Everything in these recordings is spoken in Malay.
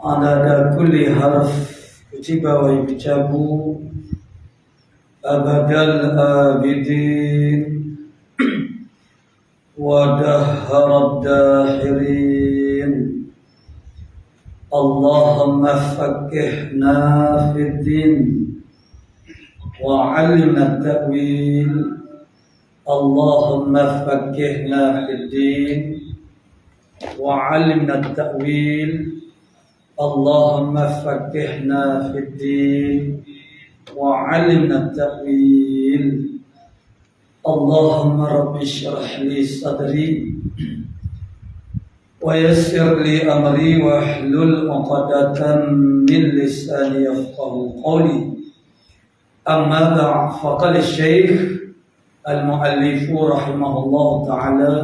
عدد كل حرف كتب ويكتب أبد الآبدين ودهر الداحرين. اللهم فقهنا في الدين وعلمنا التأويل. اللهم فقهنا في الدين وعلمنا التأويل. اللهم فقهنا في الدين وعلمنا التأويل. اللهم رب اشرح لي صدري ويسر لي أمري واحلل عقدة من لساني يفقهوا قولي. أما بعد، فقال الشيخ المؤلف رحمه الله تعالى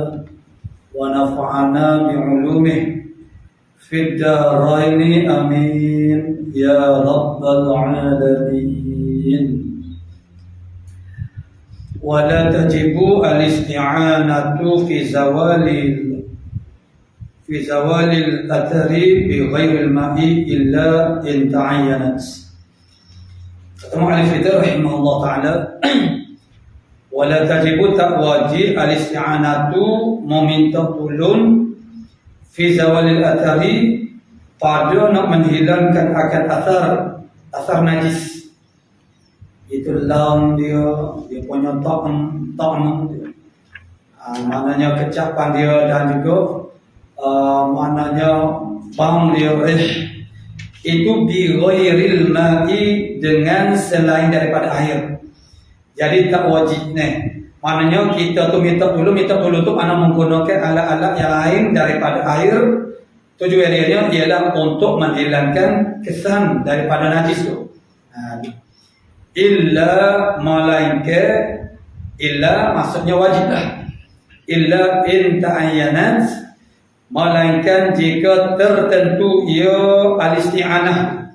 ونفعنا بعلومه في الدارين آمين يا رب العالمين. ولا تجب الاستعانة في زوال الأثر بغير الماء إلا إن تعينت. المؤلف رحمه الله تعالى ولا تجب wajib al-isti'anatu meminta tolong fi zawalil athari pada nak menghilangkan akan asar najis. Itu lam dia punya ta'am maknanya kecapan dia dan juga maknanya bang dia itu bi ghairil ma'i dengan selain daripada air. Jadi tak wajib nih. Maknanya kita tu minta dulu tu mana menggunakan alat-alat yang lain daripada air. Tujuannya ialah untuk menghilangkan kesan daripada najis tu. Illa malaika illa maksudnya wajiblah. Illa in ta'ayyanat melainkan jika tertentu ia al-isti'anah.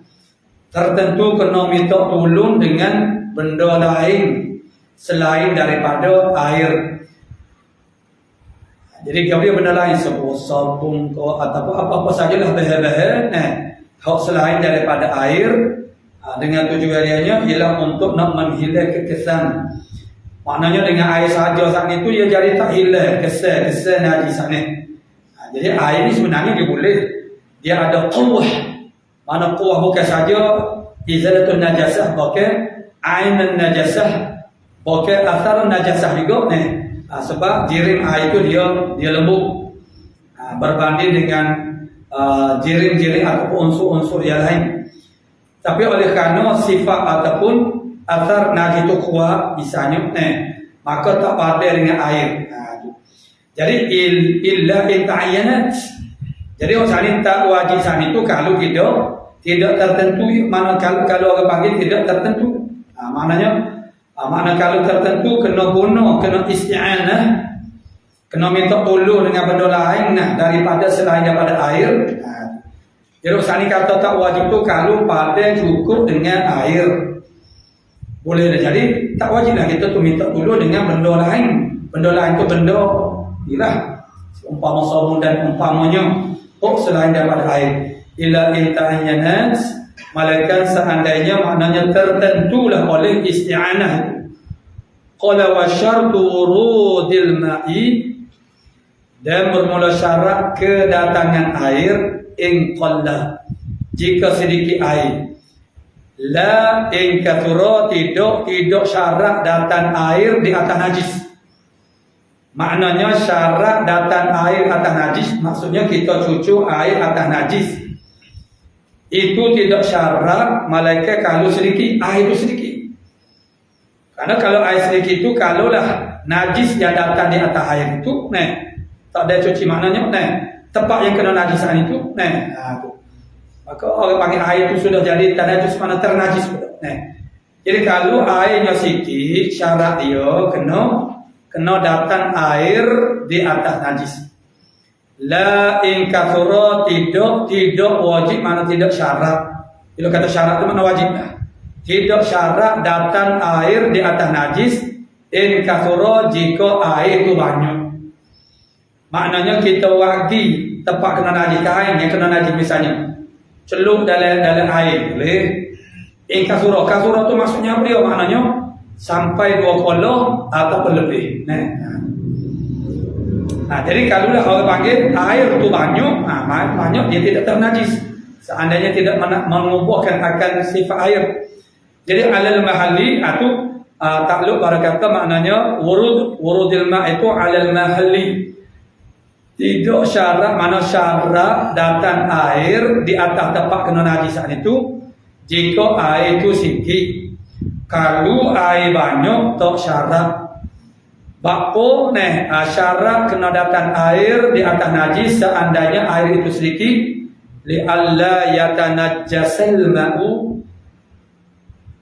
Tertentu kena minta tolong dengan benda lain selain daripada air. Jadi kalau dia benda lain seperti sabun atau apa-apa sajalah bahan-bahan hak selain daripada air dengan tujuannya ialah untuk nak menghilangkan kesan. Maknanya dengan air saja saat itu dia jadi tak hilang kesan najis sana. Jadi air ni sebenarnya dia boleh, dia ada quwwah. Mana quwwah bukan saja izalatul najasah, bukan ainan najasah, bukan asal najasah juga nih. Sebab jirim air itu dia lembut berbanding dengan jirim-jirim ataupun unsur-unsur yang lain. Tapi oleh kerana sifat ataupun asar najis itu kuat misalnya maka tak pada dengan air. Jadi illa ta'ayyanat. Jadi orang tak wajib sana itu kalau tidak tertentu. Mana kalau orang panggil tidak tertentu. Makna kalau tertentu kena guna, kena isti'anah, kena minta tolong dengan benda lain daripada selain daripada air. Jadi orang kata tak wajib tu kalau pada cukup dengan air. Boleh dah. Jadi tak wajiblah kita tu minta tolong dengan benda lain. Benda lain tu benda ialah umpama sabun dan umpamanya selain daripada air. Illa inta'ayyanat malaikat seandainya maknanya tertentulah oleh isti'anah. Qala wa syartu wurudil ma'i dan bermula syarat kedatangan air in qalla jika sedikit air. La in kathura tidak syarat datang air di atas najis. Maknanya syarat datang air atas najis maksudnya kita cucu air atas najis. Itu tidak syarat malaikat kalau sedikit air itu sedikit. Karena kalau air sedikit itu kalaulah najis yang datang di atas air itu tak ada cuci maknanya tempat yang kena najisan itu maka orang panggil air itu sudah jadi najis mana ternajis Jadi kalau airnya sedikit syarat dia kena datang air di atas najis. La in kathura tidak wajib mana tidak syarat. Bila kata syarat itu mana wajib Tidak syarat datang air di atas najis in kathura jika air itu banyak. Maknanya kita wagi tempat kena najis kain yang kena najis misalnya. celup dalam air boleh. Kasura tu maksudnya apa dia? Maknanya sampai 2 kolom ataupun lebih. Nah, jadi kalau dah orang panggil air tu banyak dia tidak ternajis. Seandainya tidak mengubuhkan akan sifat air. Jadi alal mahalli itu takluk para kata maknanya wurudil ma' itu alal mahalli. Tidak syarat mana syarat datang air di atas tempat kena najisan itu jika air itu sikit. Kalau air banyak tak syarat. Bako syarat kena datang air di atas najis seandainya air itu sedikit li alla yatanajjasal ma'u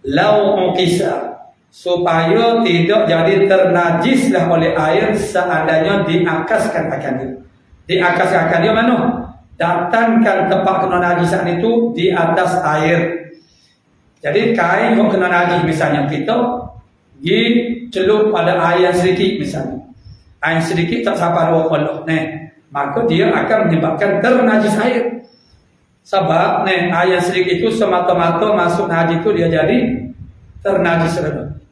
law uqisa, supaya tidak jadi ternajislah oleh air seandainya diakaskan akan dia. Diakaskan akan dia mana? Datangkan tempat kena najisan itu di atas air. Jadi kain yang kena najis misalnya kita dicelup pada air yang sedikit misalnya. Air sedikit tak sampai 2 kolom. Maka dia akan menyebabkan ternajis air. Sebab air sedikit itu semata-mata masuk najis itu dia jadi ternajis.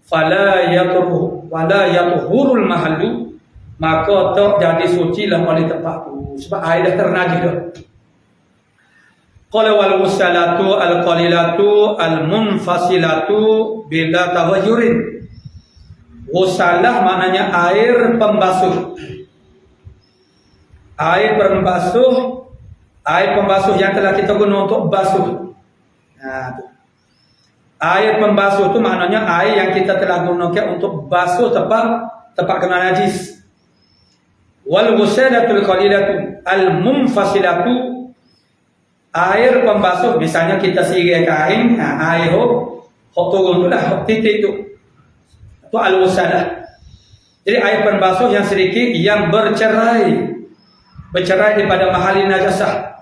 Fala yatuhurul mahallu, maka tak jadi suci lah oleh tempat itu. Sebab air dah ternajis dah. Qala wal musalatu al qalilatu al munfasilatu bila taghayyurin. Usalah maknanya air pembasuh. Air pembasuh yang telah kita guna untuk basuh. Air pembasuh itu maknanya air yang kita telah gunakan untuk basuh tempat kena najis. Wal ghusalatul qalilatu al munfasilatu, air pembasuh misalnya kita sirai kain, air hok turun tu lah, hok titik tu. Itu al-ghusalah. Jadi air pembasuh yang sedikit yang bercerai daripada mahali najasah.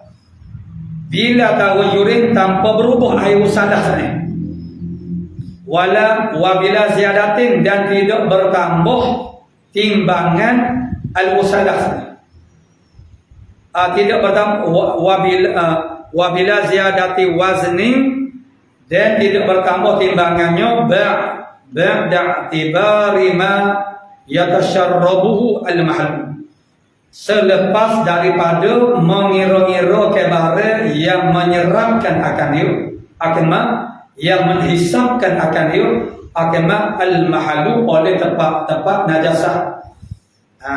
Bila taghayyurin tanpa berubah air ghusalah sana. Wabila ziyadatin dan tidak bertambah timbangan al-ghusalah sana. Tidak bertambah wabila ziyadati waznin dan tidak bertambah timbangannya ba'da i'tibari ma yatasharrabuhu al-mahal, selepas daripada mengira-ngira kebara yang menyerapkan akan dia yang menghisapkan akan dia al-mahalu oleh tempat najasah.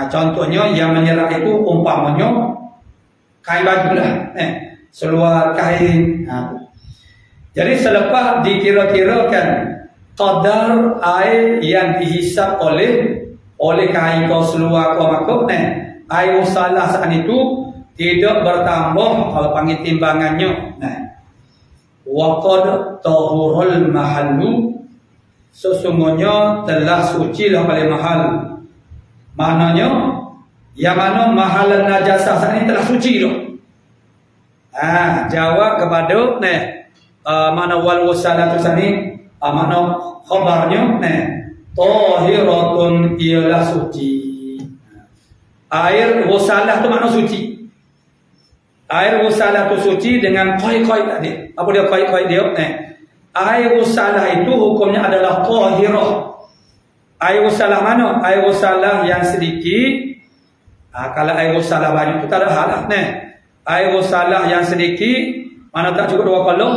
Contohnya yang menyerap itu umpamanya kain baju lah, seluar kain. Jadi selepas dikira-kirakan qadar air yang dihisap oleh kain kau seluar kau makuk, air salah saat itu tidak bertambah kalau panggil timbangannya. Wa qad tahurul mahallu, sesungguhnya telah suci lah oleh mahal. Maknanya yang mana mahalan najasah saat ini telah suci dah. Jawab kepada mana wal wasalatu sani, mana khabarnya tahiratun ialah suci. Air wasalah tu makna suci. Air wasalah tu suci dengan qaid-qaid tadi. Apa dia qaid-qaid dia? Air wasalah itu hukumnya adalah tahirah. Air wasalah mana? Air wasalah yang sedikit. Kalau air wasalah banyak tu tak ada hal. Air wasalah yang sedikit, mana tak cukup 2 kolom,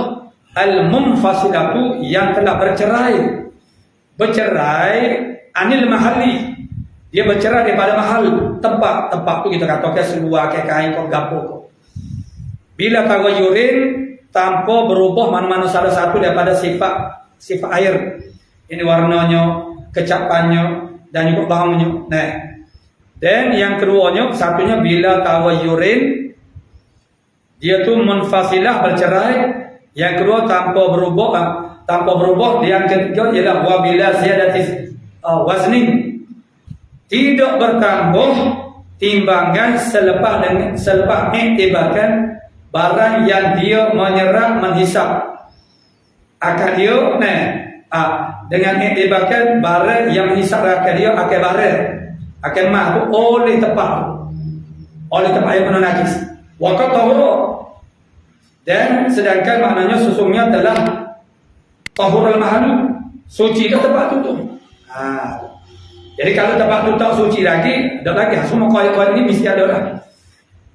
al-munfasilatu yang telah bercerai anil mahalli, dia bercerai daripada mahal tempat tu kita katakan seluar ke kain kau gapo kau. Bila taghayyurin tanpa berubah mana-mana salah satu daripada sifat air, ini warnanya, kecapannya dan juga baunya. Dan yang keduanya satunya bila taghayyurin dia tu munfasilah bercerai, yang kedua tanpa berubah, yang ketiga ialah wabila ziyadati wazni, tidak bertambah timbangan selepas iktibarkan barang yang dia menyerap menghisap akan dia dengan iktibarkan barang yang menghisap akan dia akan barang akan mah oleh tempat yang kena najis. Waqat tahur, Dan sedangkan maknanya sesungguhnya telah tahurul mahalu, suci ke tempat itu tuh. Jadi kalau tempat itu tak suci lagi, ada lagi semua kait-kait ini mesti ada lah.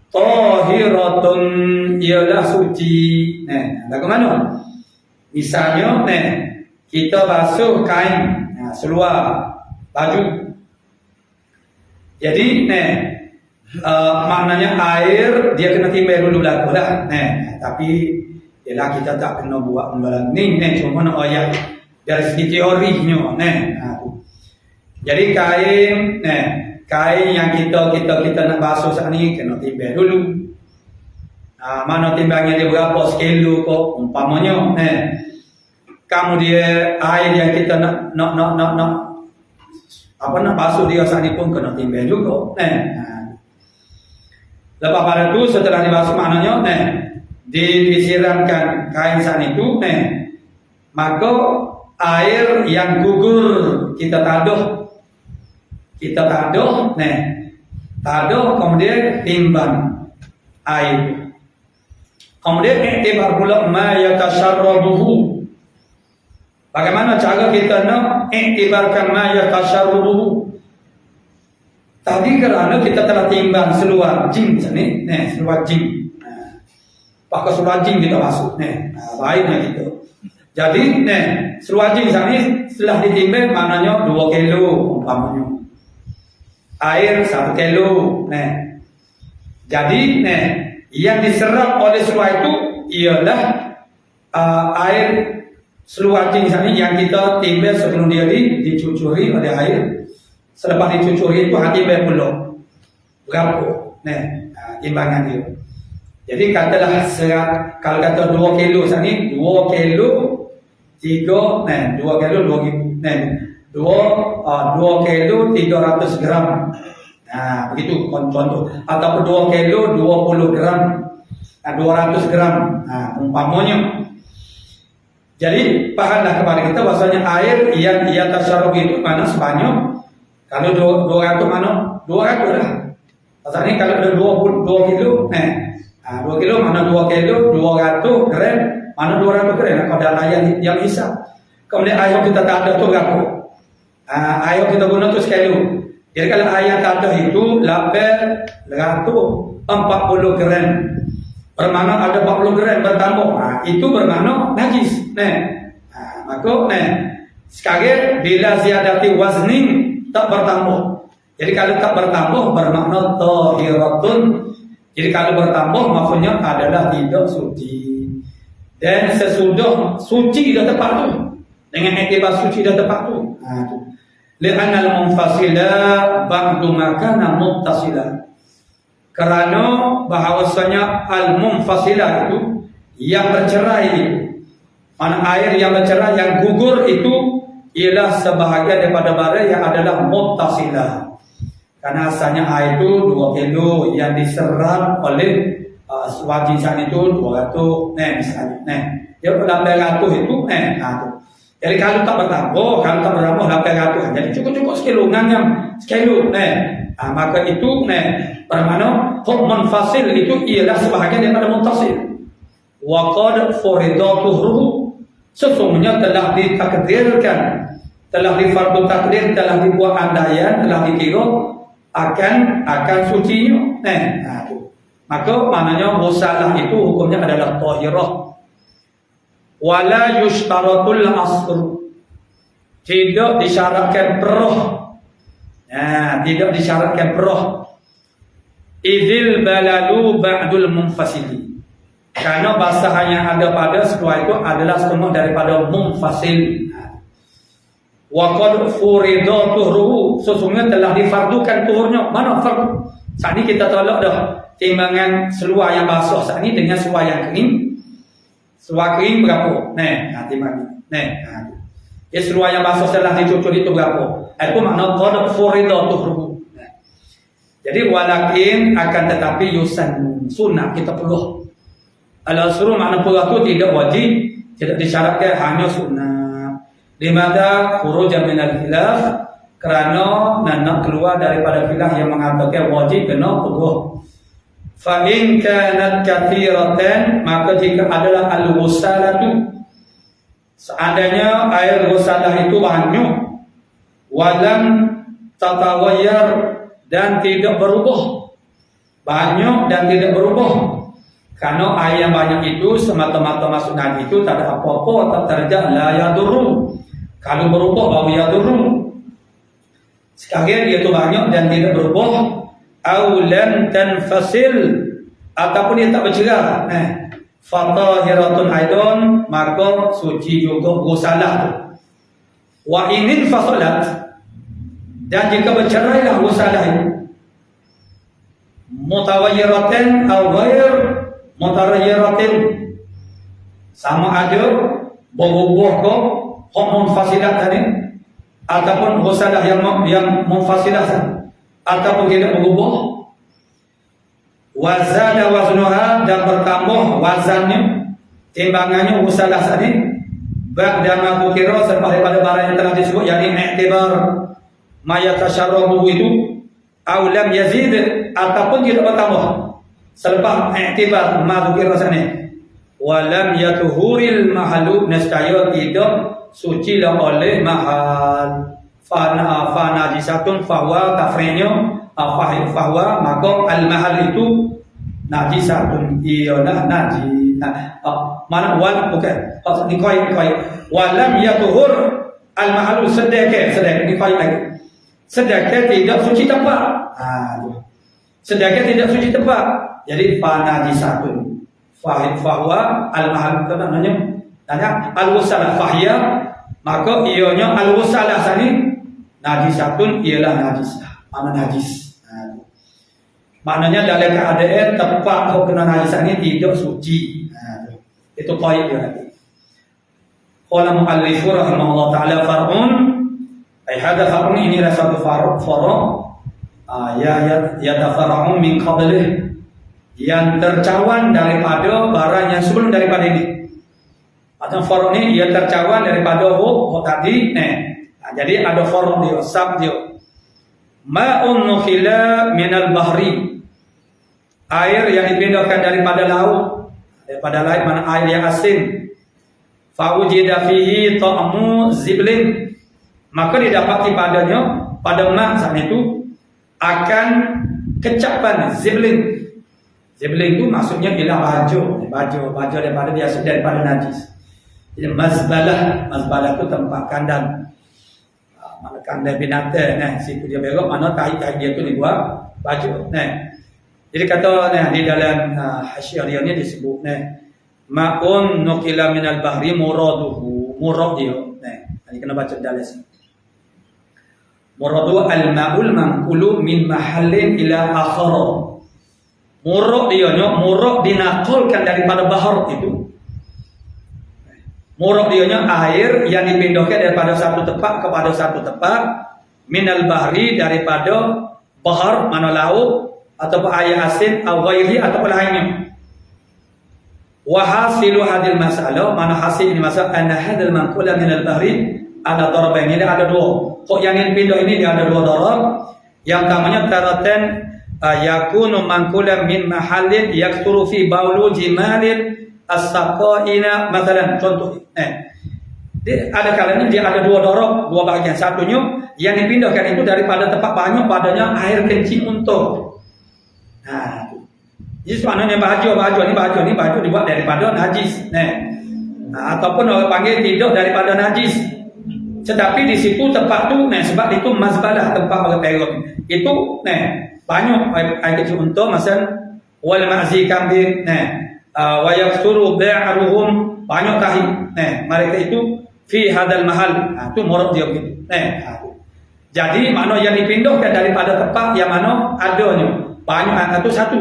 Tahiratun ialah suci. Lagu mana? Misalnya, kita basuh kain, seluar, baju. Jadi, maknanya air dia kena timbul dulu lah, tapi ialah kita tak kena buat membalang ni, cuma nak ayat dari segi teorinya, Jadi kain yang kita nak basuh saat ni kena timbul dulu. Mana timbangnya dia berapa sekilo kok umpamanya, kemudian air yang kita nak basuh dia saat ni pun kena timbul juga, Lepas pada itu setelah dibasuh maknanya disiramkan kain saat itu, maka air yang gugur kita taduh, kemudian timbang air. Kemudian iktibar pula ma yatasharrabuhu. Bagaimana cara kita nak iktibarkan ma yatasharrabuhu? Tadi kerana kita telah timbang seluar jin sini, seluar jin. Pakai seluar jin kita masuk, baiknya gitu. Jadi, seluar jin sini setelah ditimbang maknanya 2 kilo umpamanya. Air 1 kilo, Jadi, yang diserap oleh seluar itu ialah air seluar jin sini yang kita timbang sebelum dia dicucuri oleh air. Selepas dicucuri itu hati berpuluh berapa timbangan dia. Jadi katalah kalau kata 2 kilo sini 2 kilo 3 2 kilo 2 kilo 300 gram. Begitu contoh. Ataupun 2 kilo 20 gram, 200 gram, umpamanya. Jadi pahamlah kepada kita bahasanya air yang ia tasyarrub itu mana sebanyak. Kalau 200 mana? 200 lah. Pasal ni kalau ada 2 kilo, 2 kilo mana 2 kilo, 200 gram, mana 200 gram. Kalau ada ayat yang hisap. Kemudian ayat kita tak ada tu berapa? Ayat kita guna tu sekilo. Jadi kalau ayat tak ada itu 840 gram. Bermakna ada 40 gram bertambah. Itu bermakna najis. Maka sekarang bila ziyadati waznin tak bertambah. Jadi kalau tak bertambah bermakna tahiratun. Jadi kalau bertambah maksudnya adalah tidak suci. Dan sesudah suci dah tepat tu. Dengan iktibar suci dah tepat tu. Li'anna al-munfasila ba'du ma kana muttasila. Kerana bahawasanya al-munfasila itu yang bercerai itu. Mana air yang bercerai yang gugur itu ialah sebahagian daripada barang yang adalah muttasilah. Karena asalnya air itu 2 kilo yang diserap oleh wajib itu 200 misalnya. Dia 800 itu Jadi kalau tak bertambah 800. Jadi cukup sekilo ngangam sekilo maka itu bermakna hukmun fasil itu ialah sebahagian daripada muttasil. Wa qad furidatuhu, sesungguhnya telah ditakdirkan, telah difardu takdir, telah dibuat andaian, telah dikira akan sucinya. Maka maknanya musalah itu hukumnya adalah tahirah. Wala yushtaratul asr, tidak disyaratkan perah. Tidak disyaratkan perah. Idzil balalu ba'dul munfasili, karena basah yang ada pada setelah itu adalah setengah daripada munfasil. Wa qad furida tuhruhu, sesungguhnya telah difardukan tuhurnya. Mana fardu? Saat ini kita tolak dah timbangan seluar yang basah saat ini dengan seluar yang kering. Seluar kering berapa? Timbang ni. Ya seluar yang basah setelah dicucur itu berapa? Itu makna qad furida tuhruhu. Jadi walakin akan tetapi yusan sunnah kita perlu. Al-asru makna perlu itu tidak wajib, tidak disyaratkan, hanya sunnah. Limada khurujan minal khilaf, kerana nak keluar daripada khilaf yang mengatakan wajib kena perlu. Fa in kanat kathiratan, maka jika adalah al-ghusalatu, seandainya air ghusalah itu banyak, walam tatawayyar, dan tidak berubah, banyak dan tidak berubah. Karena air yang banyak itu semata-mata masuk najis itu tak ada apa-apa, tak terjadi la yadurru. Kalau berubah baru yadurru. Sekalian dia itu banyak dan tidak berubah, au lam tanfasil, ataupun dia tak bercerah, fatahiratun aidon, maka suci juga ghusalah. Wa inin fasalat, dan jika bercerailah ghusalah itu, mutawayyiratin atau ghair mutarayyiratin, sama ada berubah ke hormon fasilat tadi, ataupun ghusalah yang munfasilah, ataupun tidak berubah. Wazana waznuha, dan bertambah wazannya, timbangannya ghusalah tadi, ba'da ma kukira, selepas daripada barang yang telah disebut, yakni i'tibar ma yatasharrabu itu, aw lam yazid, ataupun tidak bertambah selepas i'tibar ma kukira tadi, wa lam yatuhuril mahalu, nescaya tidak suci lah oleh mahal. Fa najisatun fahuwa, tafri'nya fahuwa, maka al-mahal itu najisatun, ialah najis. Mana wal, bukan dikoi walam yatuhur al-mahalu, sedekah dikoi lagi, sedekah tidak suci tempat, sedekah tidak suci tempat. Jadi fa najisatun fahuwa al-mahal, itu namanya al-ghusalah fahiyah, maka ianya al-ghusalah tadi najisatun, ialah najis. Mana najis? Maknanya dalam keadaan tempat kena najis ini tidak suci. Itu qaid dia lagi. Qala mu'allif rahimahullah taala far'un, ai hadha far'un, ini adalah satu far'u ya tafarra'u min qablih, yang tercawan daripada barang yang sebelum daripada ini. Atau far'u ini ia tercawan daripada tadi. Jadi ada far'u dia, sab dia. Ma'un nukhila minal bahri, air yang dipindahkan daripada laut, daripada laut, mana air yang asin. Fawujida fihi ta'mu ziblin, maka didapati padanya, pada ma' saat itu, akan kecapan ziblin. Ziblin itu maksudnya ialah baju daripada biasa, daripada najis. Jadi mazbalah itu tempat kandang, mana kandang binatang, situ dia berok, mana tahi dia tu dibuat baju. Jadi kata di dalam hasyiah dia ni disebut ma'un nuqila minal bahri muraduhu, murad dia. Ini kena baca dalam sini. Muradu al-ma'ul manqulu min mahallin ila akhar. Murad dia nya, murad dinakulkan daripada bahar itu. Murad dia nya air yang dipindahkan daripada satu tempat kepada satu tempat, minal bahri, daripada bahar, mana laut, ataupun air asin, atau ghairi, ataupun lainnya. Wa hasilu hadil masalah, mana hasil ini masalah, anna hadal manqula minal bahri ada darabain, ini ada dua. Kok yang dipindah ini dia ada dua darab. Yang pertamanya taratan yakunu manqulan min mahallin yakturu fi baulu jimalin as-saqaina, masalan contoh. Ada kalanya dia ada dua darab, dua bahagian. Satunya yang dipindahkan itu daripada tempat banyak padanya air kencing untuk. Jadi sebenarnya baju dibuat daripada najis. Ataupun orang panggil tidak daripada najis. Tetapi di situ tempat tu, sebab itu mazbalah, tempat orang perut. Itu banyak air kecil untuk, masalah wal ma'zi kambing, wa yakturu ba'ruhum, banyak tahi. Mereka itu fi hadal mahal. Itu murad dia begitu. Jadi makna yang dipindahkan daripada tempat yang mana adanya banyak, itu satu.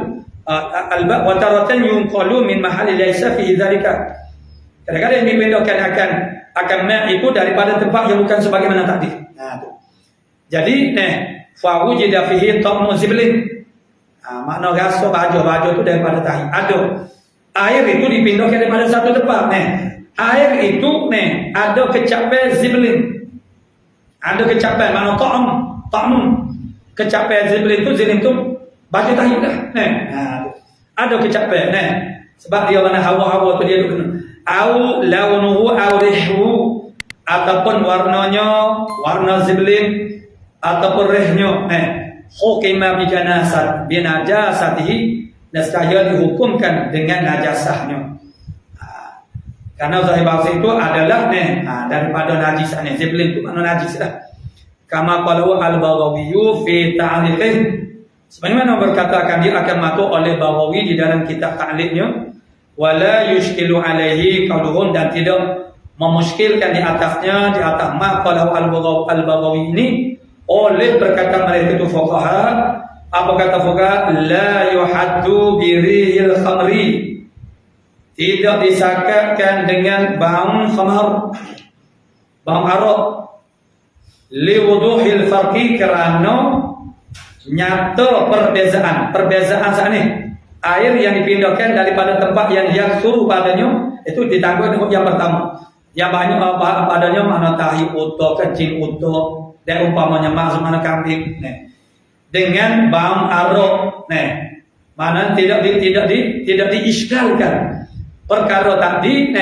Al-ba' wa taratan yunqalu min mahali laysa fi dzalika. Kadang-kadang yang dipindahkan akan itu daripada tempat yang bukan sebagaimana tadi. Jadi fa wujida fihi ta'mu ziblin. Makna rasa baju itu daripada tahi. Ada air itu dipindahkan daripada satu tempat. Air itu ada kecapai ziblin. Ada kecapai, mana ta'mu. Kecapai ziblin itu baju tahi dah. Ada kecapai nah. Sebab dia mana hawa-hawa tu dia duk au launuhu au rihu ataupun warnanya warna ziblin ataupun rihnya hukima bi najasatihi nescaya dihukumkan dengan najasahnya. Karena zahir bahasa itu adalah daripada najis ziblin itu mana najis lah. Kama qalu al-Baghawi fi ta'liqih, sebagaimana berkatakan dia akan masuk oleh Baghawi di dalam kitab ta'liqnya, wala yushkilu alaihi qauluhum, dan tidak memuskilkan di atasnya, di atas ma qalahu al-Baghawi ini oleh perkataan mereka itu fuqaha. Apa kata fuqaha? La yuhaddu birihil khamri, tidak disakatkan dengan bau khamar, bau arak, liwuduhil farqi, kerana nyata perbezaan saat ini. Air yang dipindahkan daripada tempat yang suruh padanya itu ditanggung dengan yang pertama. Yang banyak padanya mana tahi utuh, kencing utuh, dan umpamanya masuk mana kambing. Dengan bau arak, mana tidak diiskalkan perkara tadi,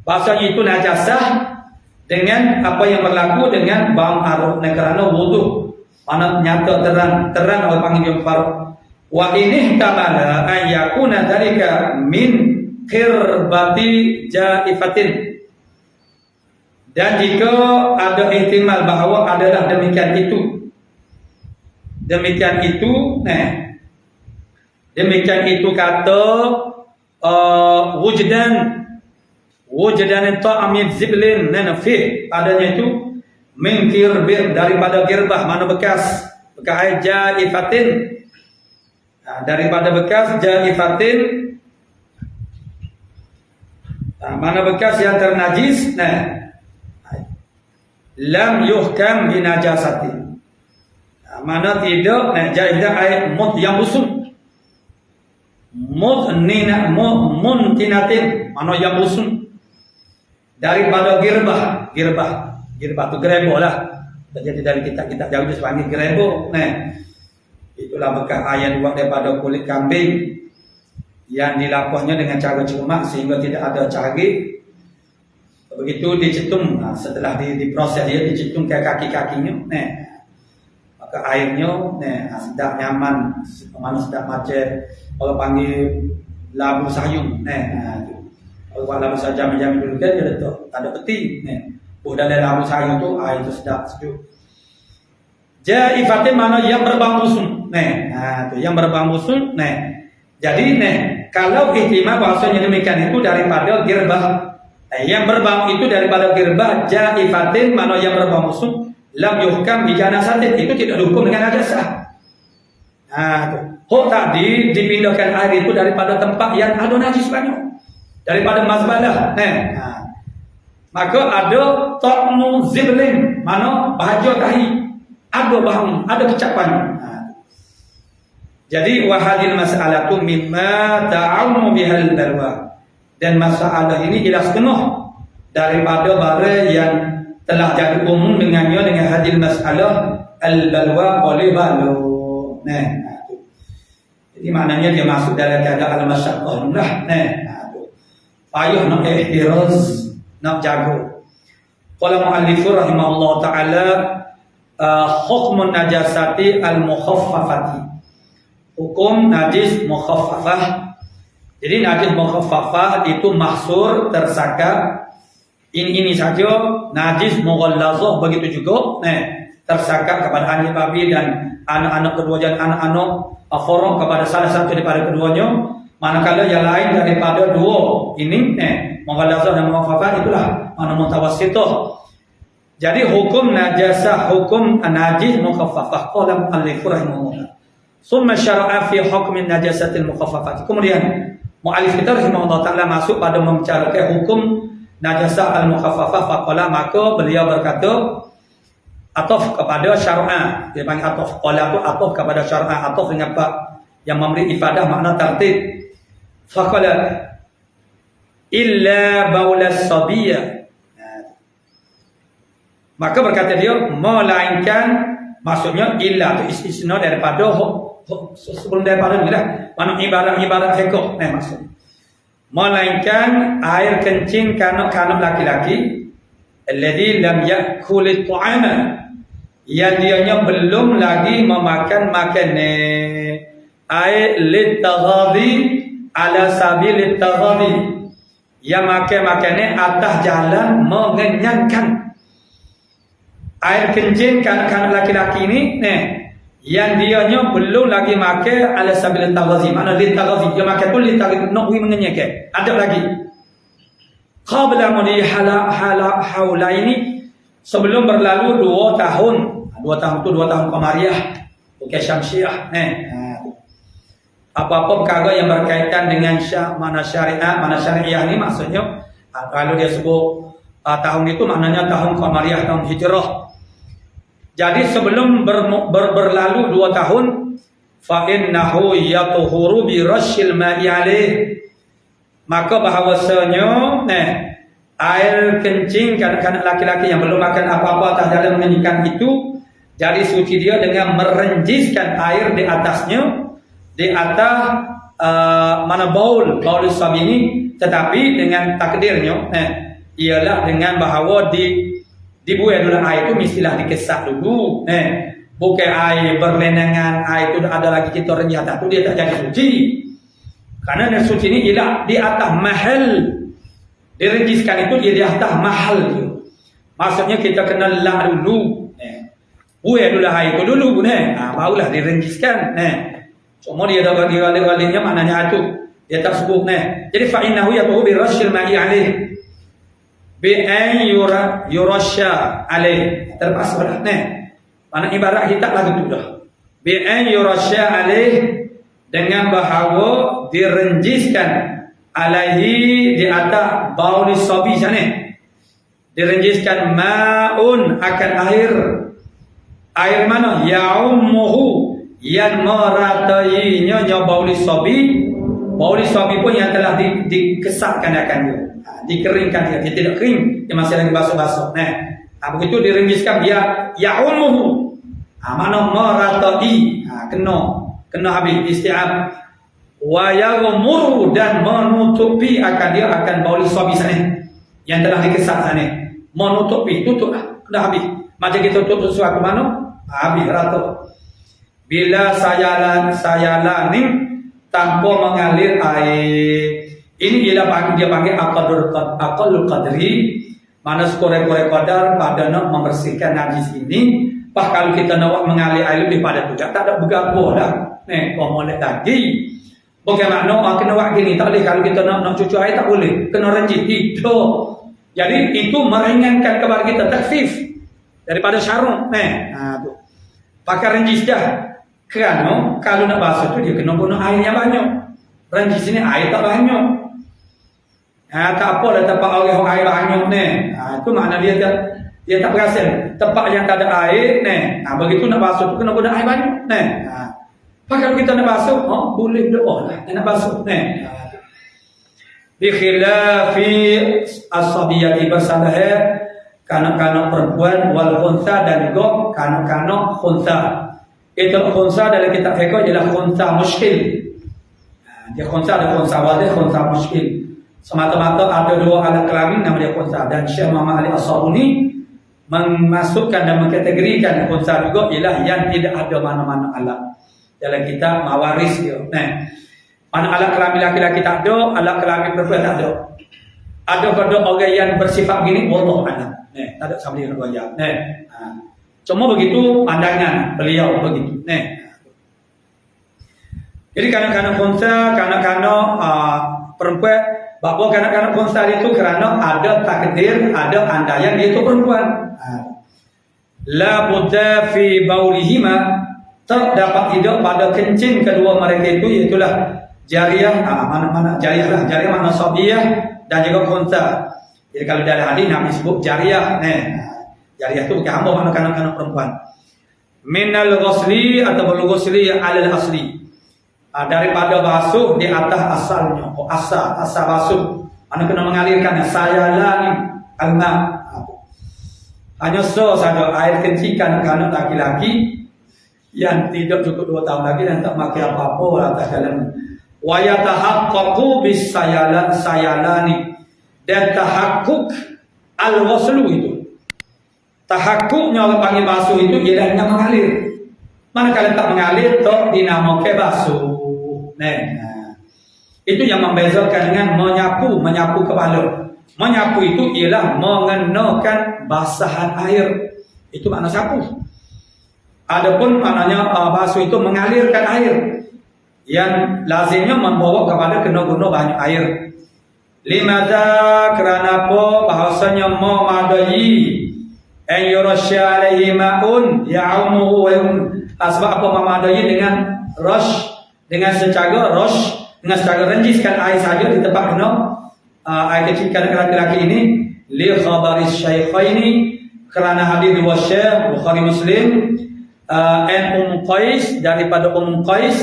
bahasanya itu najasah dengan apa yang berlaku dengan bau arak, kerana wudu mana nyata terang oleh panggil farq. Wa ini kamala ayakuna dalika min khirbati jaifatin, dan jika ada ihtimal bahawa adalah demikian itu kata wujdan ta'amid ziblin fi, adanya itu min khirbir, daripada girbah, mana bekas jaifatin, daripada bekas jaifatin, mana bekas yang ternajis, lam yuhkam binajasati, mana tidak jaizah ay mut yang busuk, muntinatin, mana yang busuk, daripada girbah itu gerebo lah, jadi dari kitab jauh itu sepanggil gerebo. Itulah bekas ayat buat daripada kulit kambing yang dilakukannya dengan cara cuma sehingga tidak ada cari. Begitu dicetum, setelah diproses dia dicetum ke kaki-kakinya, maka airnya sedap nyaman, mana sedap macam kalau panggil labu sayung. Kalau labu sayung jam-jam dulu kan dia letak tak ada peti. Bukan dari labu sayung tu air itu sedap sejuk. Jaifatin mana yang berbau busuk. Tu yang berbau busuk. Jadi kalau ihtimal bahasanya demikian itu daripada girbah. Yang berbau itu daripada girbah, jaifatin mana yang berbau busuk, lam yuhkam bi janasatin, itu tidak dihukum dengan najasah. Tadi dipindahkan air itu daripada tempat yang ada najis banyak, daripada mazbalah. Maka ada ta'mu ziblin, mana bahagia tahi, ada bahan, ada kecapan. Jadi wahadil mas'alatu mimma ta'awnu bihal balwa, dan masalah ini jelas penuh daripada barang yang telah jadi umum dengannya dengan hadil mas'alah al-balwa oleh balu. Jadi maknanya dia masuk dalam keadaan al-masyaqqah lah. Payah nak ihtiraz, nak jaga. Qala muallifur rahimahullah ta'ala hukmun najasati al-mukhaffafati, hukum najis mukhaffafah. Jadi najis mukhaffafah itu mahsur, tersakap. Ini saja. Najis mughallazah begitu juga, tersakap kepada anak babi dan anak-anak kedua, dan anak-anak khorong kepada salah satu daripada keduanya. Manakala yang lain daripada dua ini, mughallazah dan mukhaffafah, itulah mana mutawassithah. Jadi hukum najasah, hukum najis mukhaffafah. Qala muallif rahimahullah. Summa syara'a fi hukmin najasatil mukhaffafah. Kemudian muallif kita rahimahullah taala masuk pada membicarakan hukum najasah al-mukhaffafah. Faqala, maka beliau berkata ataf kepada syar'a. Dia panggil ataf. Qala itu ataf kepada syar'a. Ataf dengan apa? Yang memberi ifadah makna tertib. Faqala illa baulas sabiyah. Maka berkata dia, melainkan Maksudnya illa tu istisna daripada sebelum daripada ni lah. Mana ibarat hekok maksudnya. Melainkan air kencing kanak-kanak laki-laki alladhi lam yakul at-ta'ama, yang dianya belum lagi memakan makanan. Air litaghadhi ala sabil litaghadhi, yang makan makanan atas jalan mengenyangkan. Air kencing kanak-kanak laki-laki ni yang dianya belum lagi makan ala sabil taghazi. Mana li taghazi, dia makan tu li taghazi nak mengenyangkan. Ada lagi qabla mudi haula ini, sebelum berlalu 2 tahun. 2 tahun tu 2 tahun Qamariyah, bukan Syamsiah. Apa-apa perkara yang berkaitan dengan mana syariat, mana syariah ni maksudnya kalau dia sebut tahun itu maknanya tahun Qamariyah, tahun Hijrah. Jadi sebelum berlalu 2 tahun, fa innahu yatuhuru bi rasyil ma'i alaih, maka bahawasanya air kencing kanak-kanak laki-laki yang belum makan apa-apa atas jalan mengenyangkan itu jadi suci dia dengan merenjiskan air di atasnya, di atas mana baul sabi ini, tetapi dengan takdirnya ialah dengan bahawa dibuat dulu air itu mestilah dikesat dulu. Bukan air berlenangan, air itu ada lagi kita renjih atas tu dia tak jadi suci. Karena yang suci ini ialah di atas mahal. Direnjiskan itu dia di atas mahal tu. Maksudnya kita kena lah dulu. Buat dulu air itu dulu. Barulah direnjiskan. Cuma dia ada bagi wali-walinya maknanya itu. Dia tak sebut. Jadi fa'innahu yatuhu bi rasyil ma'i alaih. Bi'an yurasya alaih, terpaksa dah. Mana ibarat kita lagu tu dah. Bi'an yurasya alaih, dengan bahawa direnjiskan alaihi di atas bauli sabi sana. Direnjiskan ma'un akan air. Air mana? Ya'ummuhu, yang meratainya bauli sabi. Bauli sabi pun yang telah dikesatkan akan dia. Dikeringkan dia tidak kering, dia masih lagi basah-basah. Begitu direnjiskan dia ya'umuhu, mana meratai, kena habis isti'ab. Wa yaghmuru, dan menutupi akan dia akan bauli sabi sana yang telah dikesat sana. Menutupi, tutuplah, dah habis. Macam kita tutup sesuatu mana? Habis rata. Bila sayalan ni tanpa mengalir air. Ini dia panggil aqallul qadri, mana sekurang-kurang qadar pada nak membersihkan najis ini. Kalau kita nak mengalir air lebih pada tu tak ada bergapo dah. Kau molek lagi. Bukan makna kena buat gini tak boleh. Kalau kita nak cuci air tak boleh. Kena renjis itu. Jadi itu meringankan kepada kita, takhfif daripada syarung. Tu. Pakai renjis dah. Kerana kalau nak basuh tu dia kena guna air yang banyak. Renjis ini air tak banyak. Tak apa lah tempat orang air banyak itu makna dia tak berhasil. Tempat yang tak ada air begitu nak basuh tu kena guna air banyak. Kalau kita nak basuh boleh doa lah nak basuh. Bi khilafi as-sabiyati bersalah kanak-kanak perempuan wal khunsa, dan juga kanak-kanak khunsa. Itu khunsa dalam kitab fiqh ialah khunsa muskil. Dia khunsa ada khunsa wadih, khunsa muskil. Semata-mata ada 2 alat kelamin nama dia khunsa. Dan Syekh Muhammad Ali As-Sabuni memasukkan dan mengkategorikan khunsa juga ialah yang tidak ada mana-mana alat. Dalam kitab mawaris dia. Mana alat kelamin laki-laki tak ada, alat kelamin perempuan tak ada. Ada pada orang yang bersifat begini, wallahu a'lam. Tak ada sama dengan riwayat. Cuma begitu pandangan beliau begitu. Jadi kanak-kanak khunsa, kanak-kanak perempuan. Bahawa kanak-kanak khunsa itu kerana ada takdir, ada andaian dia itu perempuan. La budda fi baulihima, terdapat tidak pada kencing kedua mereka itu, iaitulah jariyah, mana jariyah lah, jariyah makna sabiyah dan juga khunsa. Jadi kalau dalam hadis Nabi sebut jariyah, jariyah itu bukan hamba, makna kanak-kanak perempuan. Minal ghusli atau ghusli alal asli. Daripada basuh di atas asalnya, asal basuh. Mana kena mengalirkan sayalan alma. Hanya saja air kencing kanak-kanak laki-laki yang tidak cukup 2 tahun lagi dan tak pakai apa-apa atas jalan. Wa yatahaqqaqu bis sayalani, dan tahakkuk al-ghuslu itu. Tahakkuknya orang panggil basuh itu ialah yang mengalir. Manakala tak mengalir tak dinamakan basuh. Nah, itu yang membezakan dengan menyapu kepala. Menyapu itu ialah mengenakan basahan air. Itu makna sapu. Adapun maknanya basuh itu mengalirkan air. Yang lazimnya membawa kepada kena guna banyak air. Limadha kerana apa bahasanya memadai an yurasya alaihi ma'un ya'umuhu wa sebab apa memadai dengan rush, dengan secara renjiskan air saja di tempat kena air kecil laki-laki ini li khabaris syaikhaini kerana hadis riwayat Syekh Bukhari Muslim an Qais daripada Qais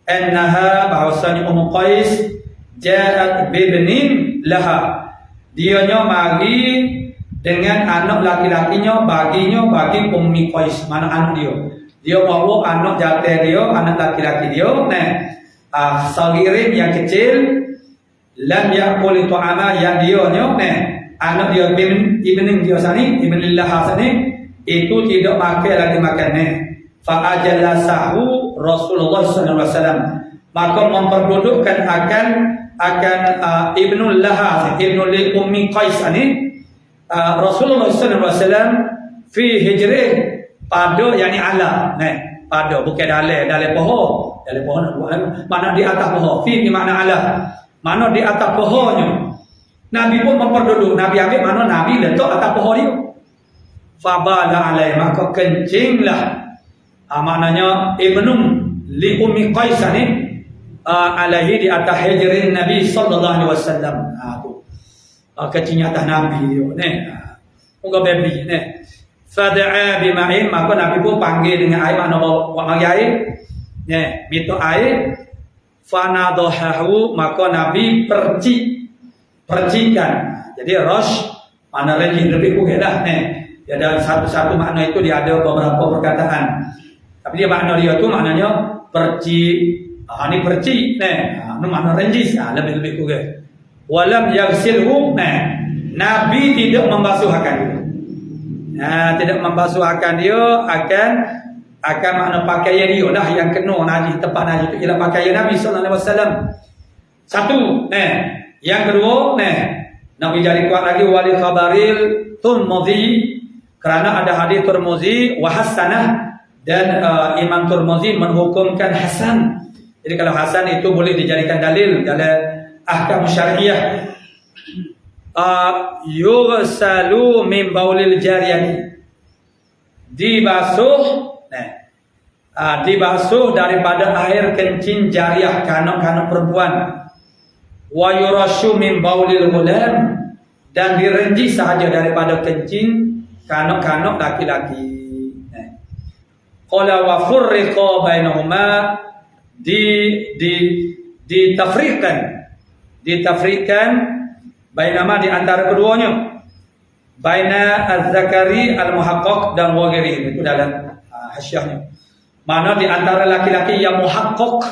annaha bahwasanya Qais ja'at bibnin laha, dianya mari dengan anak laki-lakinya bagi Qais, mana anak dia bawa anak jantan dia, anak laki-laki dia, sagirin yang kecil, lam yakul tu'ama yang dia anak dia ibnin dia sani, ibnillah sani itu tidak makan fa ajallasahu Rasulullah sallallahu alaihi wasallam, maka memperdudukkan akan ibnul laha, ibnul li ummi Qais ini Rasulullah sallallahu alaihi wasallam fi hijrih pada yakni ala, pada bukan dalil pohon mana di atas pohon, fi di makna ala, mana di atas pohonnya. Nabi pun memperduduk, Nabi ambil mana Nabi letak atas pohon dia. Fabala alai, maka kencinglah maknanya ibnum li ummi Qais ini alaihi di atas hijrin Nabi sallallahu alaihi wasallam. Kencing atas Nabi dia muka baby fada'a bima'in, maka Nabi pun panggil dengan air, makna buat mari air minta air. Fanadahahu, maka Nabi percikan. Jadi rush makna renjing lebih kurang dah dia ada satu makna itu, dia ada beberapa perkataan, tapi dia makna dia tu maknanya perci. Ini perci ini makna renjis, lebih kurang. Walam yaghsilhu, Nabi tidak membasuhkan dia. Tidak membasuhkan dia akan makna pakaian dia lah yang kena najis, tempat najis itu ialah pakaian Nabi sallallahu alaihi wasallam. Satu, yang kedua, Nabi jadi kuat lagi wali khabaril Tirmidzi, kerana ada hadis Tirmidzi wa hasanah, dan Imam Tirmidzi menghukumkan hasan. Jadi kalau hasan itu boleh dijadikan dalil dalam ahkam syariah. Yughsalu min baulil jariyah, dibasuh daripada air kencing jariah kanak-kanak perempuan. Wa yurashu min baulil ghulam, dan direnji sahaja daripada kencing kanak-kanak laki-laki. Qala wa furriqa bainahuma, ditafriqkan bainama di antara keduanya, baina az-zakari al-muhaqqaq dan wagiri, itu dalam hasyiahnya. Mana di antara laki-laki yang muhaqqaq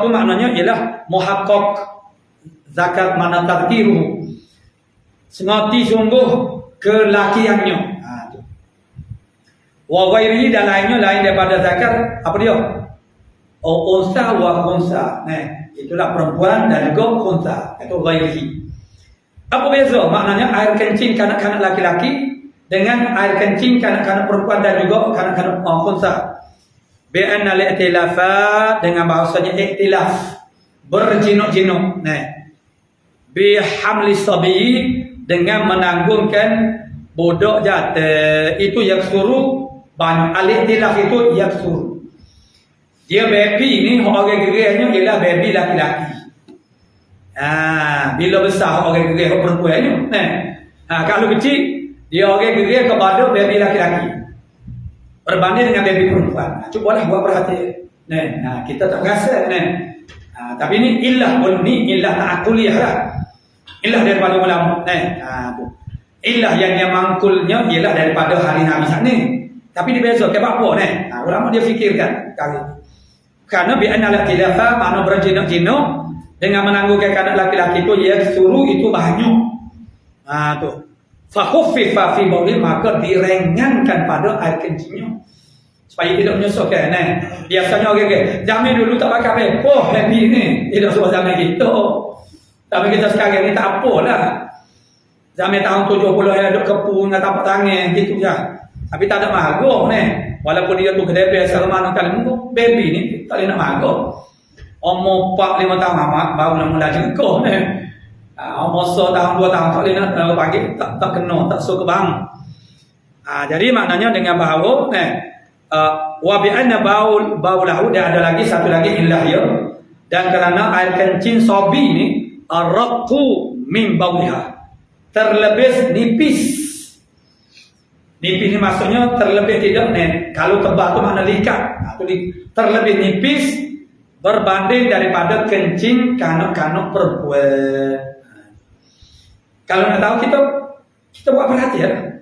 itu maknanya ialah muhaqqaq zakat, mana tadkiru sengati sungguh kelakiannya. Wa ghairi, dan lainnya lain daripada zakat, apa dia? Unsa wa khunsa. Itulah perempuan dan juga khunsa, itu ghairi. Apa beza? Maknanya air kencing kanak-kanak laki-laki dengan air kencing kanak-kanak perempuan dan juga kanak-kanak khunsa. Bi'anna al-i'tilafa, dengan bahasanya i'tilaf, berjinuk-jinuk. Bihamli sabi, dengan menanggungkan budak jatuh, itu yang suruh banyak. Al-i'tilaf itu yang suruh. Dia baby ni orang gerainya ialah baby laki-laki. Bila besar orang gerai perempuan ni. Kalau kecil dia orang gerai kepada baby laki-laki berbanding dengan baby perempuan. Cubalah buat perhatian. Kita tak rasa tapi ni illah ta'akuliyah lah. Illah daripada ulama. Ilah yang dia mangkulnya ialah daripada hari Nabi saat ni. Tapi dia beza ke apa ni? Ulama dia fikirkan kali. Karena bi'anna al-khilafa makna berjinak-jinak dengan menangguhkan kanak laki-laki itu ia suruh itu banyak. Tu. Fa khuffifa fi bauli maka diringankan pada air kencingnya. Supaya tidak menyusahkan biasanya orang zaman dulu tak pakai apa happy ni. Tidak suruh zaman kita. Tapi kita sekarang ni tak apalah. Zaman tahun 70 ada kepung dengan tapak tangan gitu je. Tapi tak ada magah ni. Walaupun dia tu kedai biasa mana kali baby ni tak boleh nak magah. Umur 4-5 tahun baru nak mula jengkau ni. Umur 1 tahun 2 tahun tak boleh nak pagi tak kena tak suka bang. Jadi maknanya dengan bahawa wa bi anna baulahu dia ada lagi satu lagi illah ya. Dan kerana air kencing sobi ni arqu min bauliha. Terlebih nipis. Nipis ni maksudnya terlebih tidak kalau tebal tu makna likat. Terlebih nipis berbanding daripada kencing kanak-kanak perempuan. Kalau nak tahu kita buat perhatian.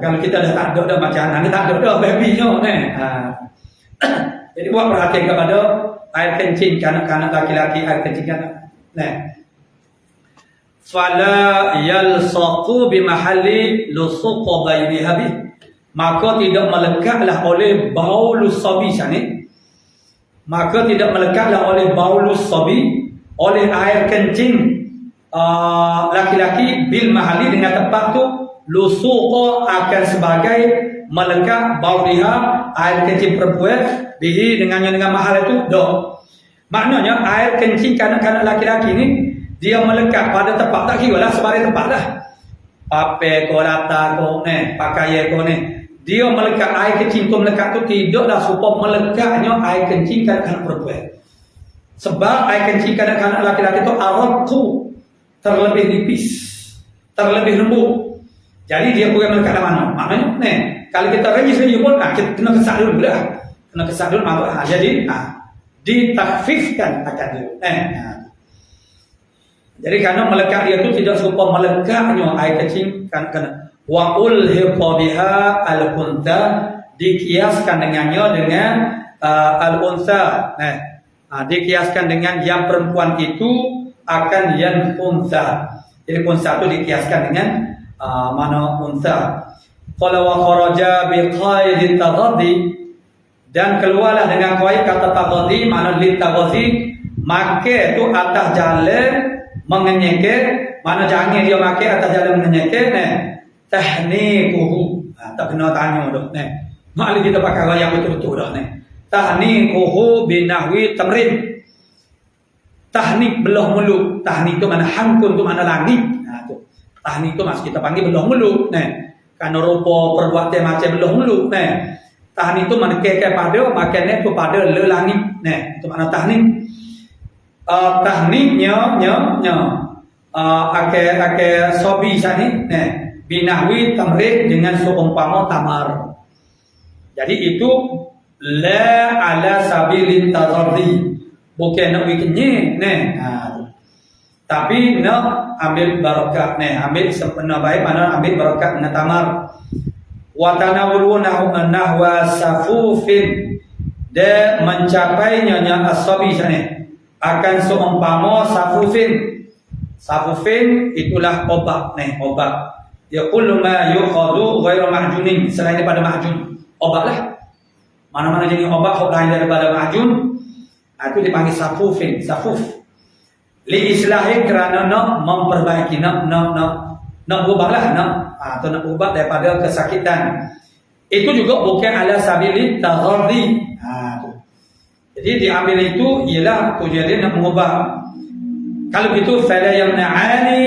Kalau kita dah tak ada macam anak ni tak ada dah babynya Jadi buat perhatian kepada air kencing kanak-kanak laki-laki, air kencing kanak. Fala yalsaqu bimahalli lusuq bainiha bi, maka tidak melekatlah oleh baulus sabi sana. Maka tidak melekatlah oleh baulus sabi, oleh air kencing laki-laki bil mahali dengan tempat tu lusuq akan sebagai melekat bauliha air kencing perempuan bihi dengan mahal itu dah. Maknanya air kencing kanak-kanak laki-laki ni dia melekat pada tempat tak kira lah sebarang tempat dah. Pape ko rata ko pakaian ko dia melekat air kencing tu melekat tu tidaklah supaya melekatnya air kencing kanak-kanak perempuan. Sebab air kencing kanak-kanak laki-laki tu araqu terlebih nipis, terlebih lembut. Jadi dia bukan melekat dalam mana. Maknanya kalau kita rejis pun kita kena kesak dulu lah. Kena kesak dulu maka jadi ditakfifkan akan dia. Jadi karena melekat dia tu tidak serupa melekatnya air kencing kan wa ulhiqa biha al-untha, dikiaskan dengannya dengan al-untha. Dikiaskan dengan yang perempuan itu akan yang untha. Jadi untha itu dikiaskan dengan mana untha. Qala wa kharaja bi qaid taghaddi, dan keluarlah dengan qaid kata taghaddi makna li taghaddi make tu atas jalan mengenyekkan, mana jangan dia pakai atas jalan mengenyekkan tahniquhu. Tak kena tanya dah Maknanya kita pakai gaya betul-betul dah tahniquhu binahwi tamrin. Tahnik belah mulut. Tahnik tu mana hangkun tu mana langit. Tu. Tahnik tu maksud kita panggil belah mulut Karena rupa perbuatan macam belah mulut Tahnik tu mana kekek pada makannya tu pada le langit itu makna tahnik. Tahniknya ake sobi sani binahwi tamrid dengan seumpama tamar. Jadi itu la ala sabilin tadardi, bukan nak bikinnya tapi nak ambil barakat ambil sempena baik mana ambil barakat dengan tamar. Wa tanawuluna nahwa safufin, de mencapainya as-sabi sani akan seumpama safufin. Safufin itulah obat obat. Ya kullu ma yukhadu ghairu mahjunin, selain daripada mahjun. Obatlah. Mana-mana jenis obat lain daripada mahjun, itu dipanggil safufin, safuf. Li islahi kerana nak memperbaiki, nak ubahlah atau nak ubah daripada kesakitan. Itu juga bukan ala sabili taghaddi. Jadi diambil itu ialah tujuan dia nak mengubah. Kalau itu fala yamna'ani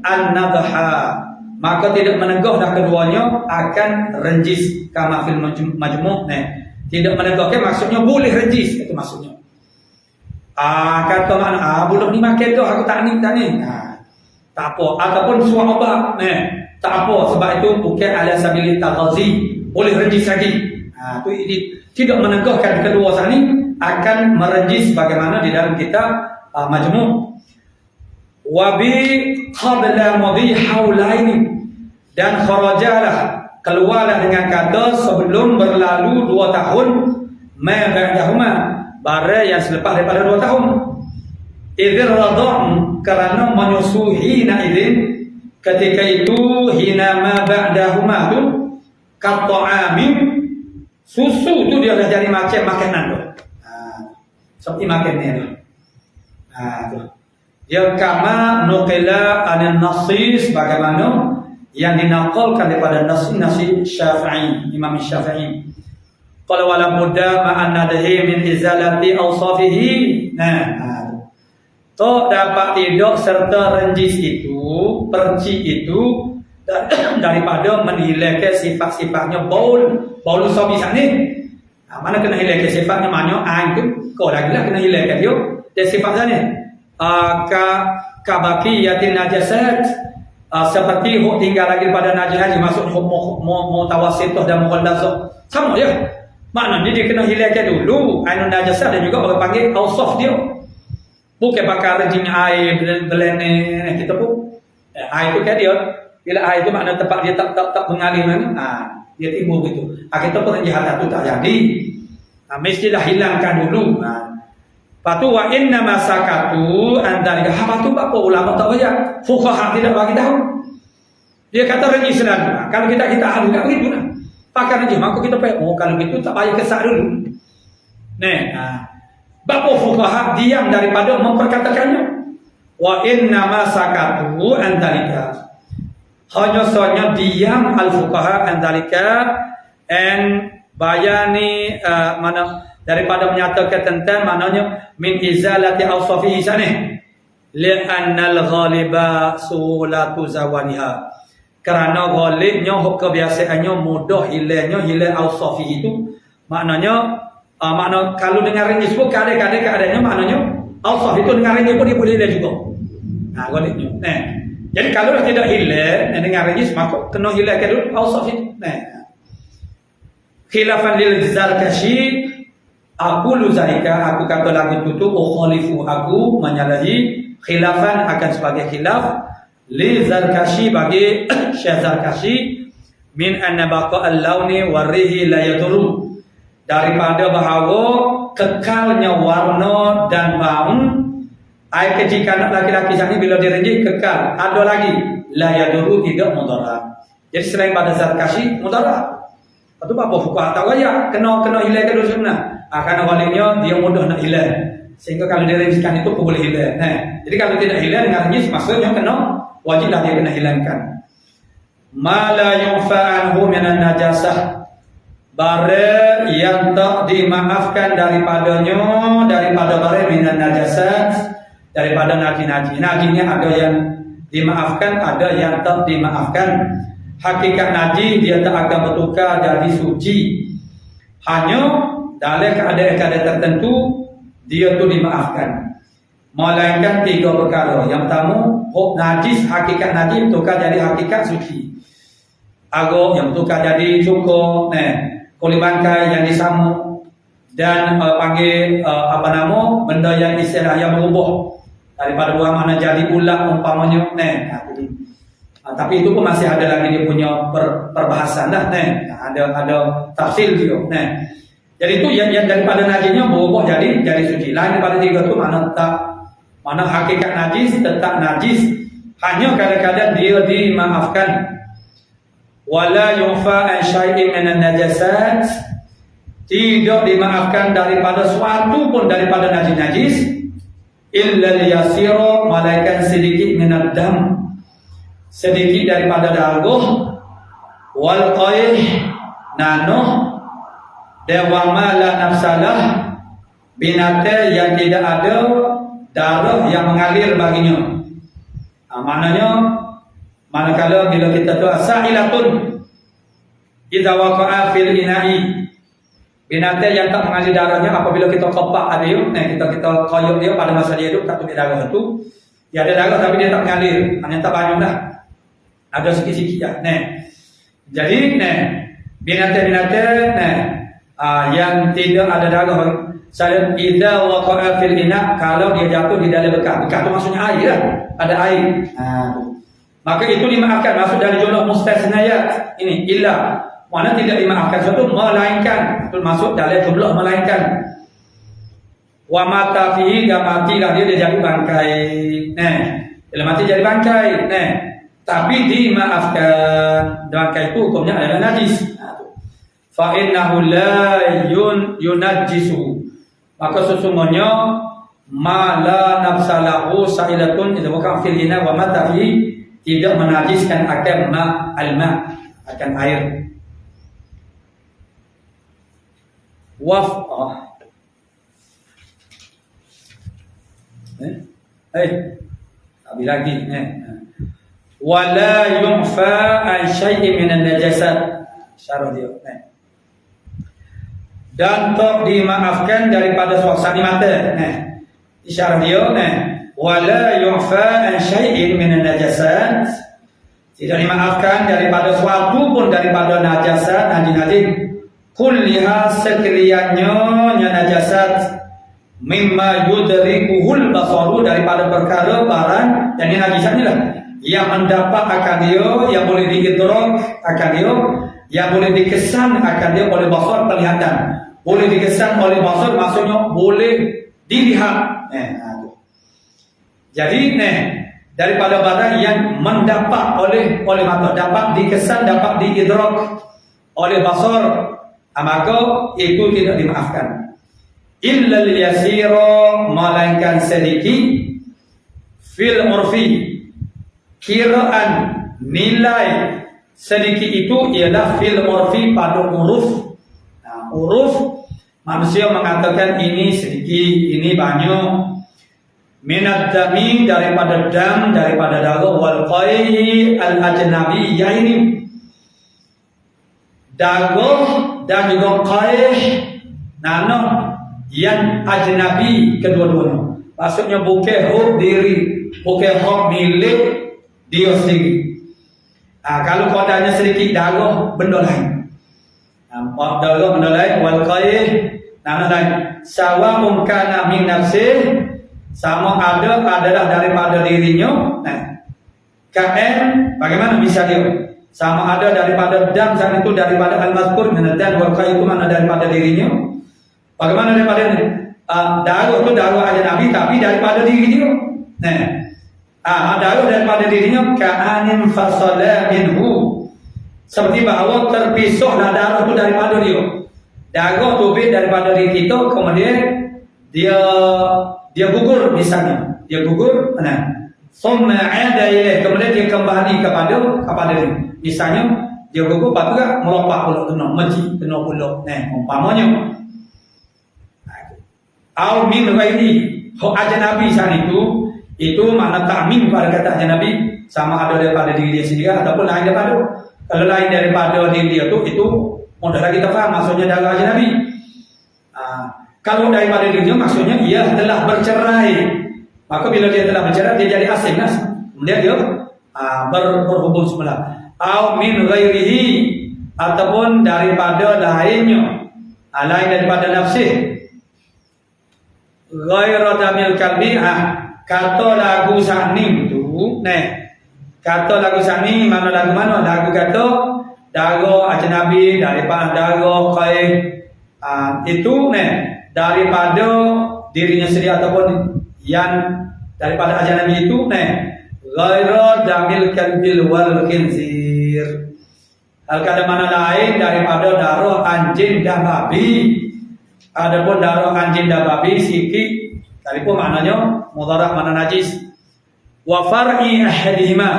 an-nadha, maka tidak menegah dah keduanya akan renjis kama fil majmu' tidak menegahkan maksudnya boleh renjis, itu maksudnya. Kata makna belum ni makan tu aku tak ni tak apa, ataupun suam obat tak apa, sebab itu bukan ala sabili taghazi, boleh renjis lagi. Itu tidak menegahkan kedua sani akan merenjis bagaimana di dalam kitab majmu'. wa bi qabla madhi haulaini, dan kharajalah keluarlah dengan kata sebelum berlalu 2 tahun, ma ba'dahuma, bara yang selepas daripada 2 tahun. Idzir radha'u, kerana menyusui hina idzin, ketika itu hina ma ba'dahuma tu kata'amin, susu tu dia dah jadi macam makanan tu. Seperti makan ni tu. Tu. Dia kama nuqila anan nasis, bagaimana yang dinaqalkan daripada nasi Syafi'i, Imam Syafi'i. Qala wala budda ma'an nadhi min izalati awsafihi. Tak dapat tidak serta renjis itu, perci itu daripada menghilangkan sifat-sifatnya baul sabi ni. Mana kena hilangkan sifatnya, maknanya ain tu kau lagi lah kena hilangkan dia. Dan sifat sana ka baqiyatin najasat, seperti huk tinggal lagi pada najis, maksud huk mutawassithah dan mughallazah sama je. Maknanya dia kena hilangkan dulu ainun najasah, dan juga orang panggil awsaf dia. Bukan bakar rencinya air belene kita pun. Air tu kan dia, bila air tu makna tempat dia tak mengalir mana, dia timbul gitu. Kita pun jihad tu tak jadi. Mestilah hilangkan dulu. Patu wa inna masakatu andalika. Apa tu apa ulama tak banyak, fuqaha tidak bagi tahu. Dia kata renjis selalu. Kalau kita ahli tak begitu nah. Pakai renjis, maka kita kalau gitu tak payah kesak dulu. Bapa fuqaha diam daripada memperkatakannya. Wa inna masakatu andalika. Hanya saja diam al-fuqaha andalika and bayani mana daripada menyatakan tentang maknanya min izalati awsafihi sanih li'anna al-ghaliba sulatu zawaniha, kerana ghalibnya kebiasaannya mudah hilang awsafihi itu. Maknanya makna kalau dengan rinjis pun kadang-kadang keadaannya maknanya awsaf itu dengan rinjis pun dia boleh hilang juga. Ghalibnya. Jadi kalau dah tidak hilang dengan rinjis, maka kena hilangkan dulu awsaf itu. Khilafan lil Zarkashi, aku luzalika, aku kata lagu itu ukhalifu, aku menyalahi, khilafan akan sebagai khilaf lil Zarkashi, bagi Syekh Zarkashi, min anna baqa al-launi warihi la yadurru, daripada bahawa kekalnya warna dan bau air kecil anak laki-laki sana bila direnjik kekal, ada lagi la yadurru, tidak mudarat. Jadi selain pada Zarkashi mudarat. Itu apa fuqaha tak wajib kena hilangkan dulu sebenarnya. Kerana walinya dia mudah nak hilang, sehingga kalau dia renjiskan itu pun boleh hilang. Jadi kalau tidak hilang dengan renjis, maksudnya kena wajiblah dia kena hilangkan. Ma la yu'fa anhu minan najasah, bara yang tak dimaafkan daripadanya, daripada bara minan najasah, daripada najis. Najisnya ada yang dimaafkan, ada yang tak dimaafkan. Hakikat najis dia tak akan bertukar jadi suci, hanya dalam keadaan-keadaan tertentu dia tu dimaafkan. Melainkan 3 perkara. Yang pertama, najis, hakikat najis bertukar jadi hakikat suci. Agak yang bertukar jadi cukup, kulit bangkai yang disamuk, dan panggil benda yang istilah yang berubah daripada buah mana jadi ulat umpamanya. Tapi itu pun masih ada lagi dia punya perbahasan dah. Ada tafsir dia. Jadi itu yang daripada najisnya berubah jadi suci. Lain daripada 3 tu mana hakikat najis tetap najis, hanya kadang-kadang dia dimaafkan. Wala yufa an syai'in minan najasat, tidak dimaafkan daripada suatu pun daripada najis-najis, illa liyasira, malaikat sedikit minad dam, sedikit daripada darah, wal qaih, nanoh, dewama la nafsalah, binatang yang tidak ada darah yang mengalir baginya. Maknanya manakala bila kita tu sa'ilatun idza waqa'a fil ina'i, binatang yang tak mengalir darahnya apabila kita kepak ada kita koyok dia pada masa dia hidup tak tulis darah itu, dia ada darah tapi dia tak mengalir, hanya tak banyak dah, ada sikit-sikit ya. Jadi binatang-binatang yang tidak ada darah Salat idza waqa'a fil ina, kalau dia jatuh di dalam bekas. Bekas itu maksudnya air lah. Ada air. Maka itu dimaafkan, masuk dari jumlah mustasnayat. Ini illa. Mana tidak dimaafkan suatu melainkan. Itu masuk dalam jumlah melainkan. Wa mata fihi, dan matilah dia jadi bangkai. Bila mati jadi bangkai. Tapi dimaafkan. Bangkai itu hukumnya adalah najis. Fa innahu la yunajjisu. Maka sesungguhnya ma la nafsalahu sa'ilatun, itu bukan fil ina wa mata fihi, tidak menajiskan akan al-ma, akan air. Habis lagi. Wala yu'fa an syai'in min an-najasat. Syarah dia. Dan tak dimaafkan daripada suasana mata. Isyarah dia. Wala yu'fa an syai'in min an-najasat. Tidak dimaafkan daripada suatu pun daripada najasat, najis. Kulliha sekaliannya najasat, mimma yudrikuhul basaru, daripada perkara barang yang ini najisatnya lah, yang mendapat akan dia, yang boleh diidrak akan dia, yang boleh dikesan akan dia oleh basar, penglihatan. Boleh dikesan oleh basar maksudnya boleh dilihat. Jadi daripada barang yang mendapat oleh mata, dapat dikesan, dapat diidrak oleh basar, maka itu tidak dimaafkan. Illa al-yasira, melainkan sedikit, fil urfi, kiraan nilai sedikit itu ialah fil urfi, pada uruf. Uruf manusia mengatakan ini sedikit, ini banyak. Minad dami, daripada dam, daripada darah, wal qai al-ajnabi, yaini darah dan juga qai nano yang ajnabi, kedua-duanya. Maksudnya bukan hak diri, bukan hak milik dia sendiri. Kalau kodanya sedikit darah, benda lain. Darah benda lain, wal qai nano lain. Sawa'un kana min nafsih, sama ada adalah daripada dirinya. KM bagaimana bisa dia? Sama ada daripada dam, saat itu daripada al-mazkur, dan wal qai itu mana daripada dirinya. Bagaimana daripada ini? Darah itu darah ajnabi, tapi daripada dirinya. Darah daripada dirinya, ka'anin fasala minhu, seperti bahawa terpisahlah darah itu daripada dia. Darah itu daripada diri kita, kemudian dia gugur misalnya, dia gugur, summa ada ilaih, kemudian dia kembali kepada dia. Misalnya dia gugur, lepas tu kan melompat pula kena menci, kena pula. Umpamanya au min ghairi, hak ajnabi saat itu makna ta'min pada kata ajnabi, sama ada daripada diri dia sendiri ataupun lain daripada. Kalau lain daripada diri dia itu mudah lagi kita faham maksudnya darah ajnabi. Kalau daripada dirinya maksudnya ia telah bercerai. Maka bila dia telah bercerai, dia jadi asing lah. Kemudian dia berhubung semula. Au min ghairihi, ataupun daripada lainnya, lain daripada nafsih. Ghairu damil kalbi, kata lagu sani itu, kata lagu sani, mana lagu mana? Lagu kata darah ajnabi, daripada darah qai, itu daripada dirinya sendiri ataupun yang daripada ajnabi itu, ghairu damil kalbil wal khinzir. Kalau mana lain daripada darah anjing dan babi. Adapun darah anjing dan babi sikit, sekalipun maknanya mudarat, mana najis. Wa far'i ahadihima,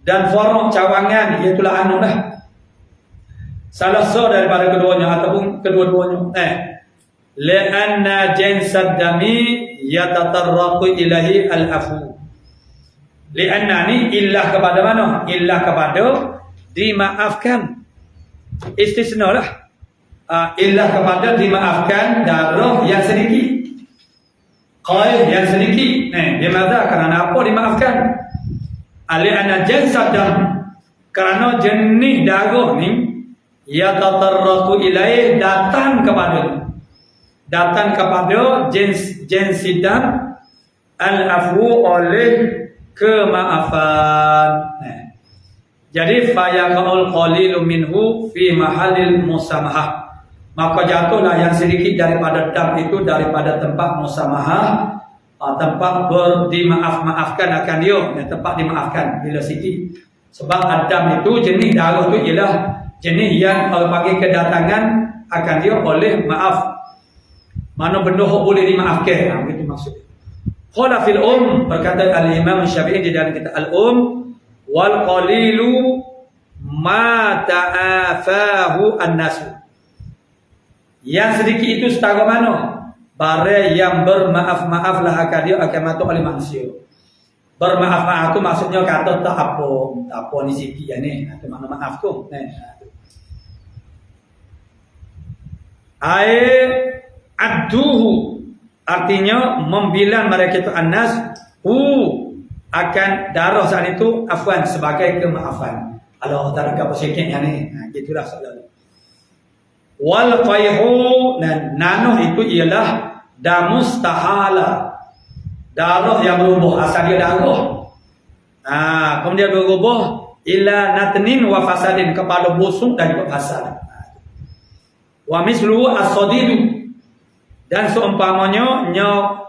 dan far'u cawangan, iaitulah lah salah seorang daripada keduanya ataupun kedua-duanya. Li'anna jinsad dami yatatarraqu ilahi al-afu. Li'anna ni illah kepada mana? Illah kepada dimaafkan. Istisna lah. Illah kepada dimaafkan darah yang sedikit, qai yang sedikit. Dimana? Kerana apa dimaafkan? Li'anna jinsad dam, kerana jenis darah ni yatatarraqu ilaih, datang kepada datang kepada jins sidang al-afu oleh kemaafan. Jadi fayaqul qalilu minhu fi mahallil musamahah. Maka jatuhlah yang sedikit daripada dam itu daripada tempat musamahah, tempat dimaafkan akan dia, tempat dimaafkan bila sikit. Sebab adam itu jenis darah itu ialah jenis yang bagi kedatangan akan dia oleh maaf. Mana benda yang boleh dimaafkan, begitu maksud. Qala fil berkata al-Imam Syafi'i di dalam kitab al-Um, wal qalilu ma ta'afahu an-nasu. Yang sedikit itu setara mana? Barang yang bermaaf-maaflah akan dia akan matu oleh manusia. Bermaaf-maaf itu maksudnya kata tak apa ni sikit ya ni. Itu makna maaf tu. Adduhu artinya membilang mereka itu annas akan darah saat itu afwan sebagai kemaafan. Allah Taala apa sikit ya ni. Gitulah soalan. Wal qayhu dan nanoh itu ialah damustahala. Darah yang berubah asal dia darah. Kemudian berubah ila natnin wa fasadin kepada busuk dan juga fasad. Wa mislu as-sadid dan seumpamanya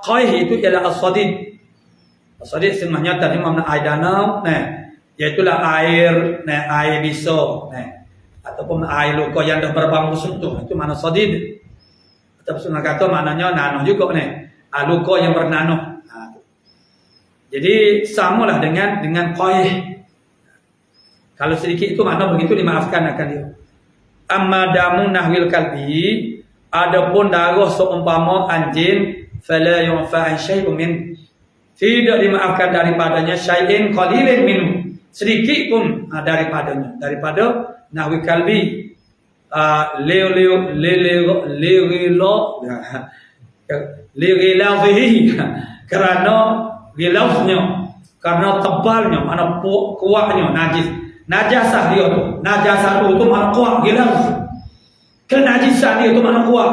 qayh itu ialah as-sadid. As-sadid sebenarnya tadi makna air danau, iaitu air bisa, ataupun air luka yang dah berbau busuk itu makna sadid. Atau setengah kata maknanya nanoh juga luka yang bernanoh. Jadi samalah dengan qayh. Kalau sedikit itu makna begitu dimaafkan akan dia. Amma damu nahwil kalbi, adapun darah seumpama anjing, fala yunfa an syai'un min, tidak dimaafkan daripadanya syai'in qalilin minhu, sedikit pun daripadanya, daripada nahwi kalbi. Kerana gilafnya, karena tebalnya, mana kuatnya najis. Najasah dia tu, najasah tu mana kuat gilaf. Kenajisan dia tu mana kuat.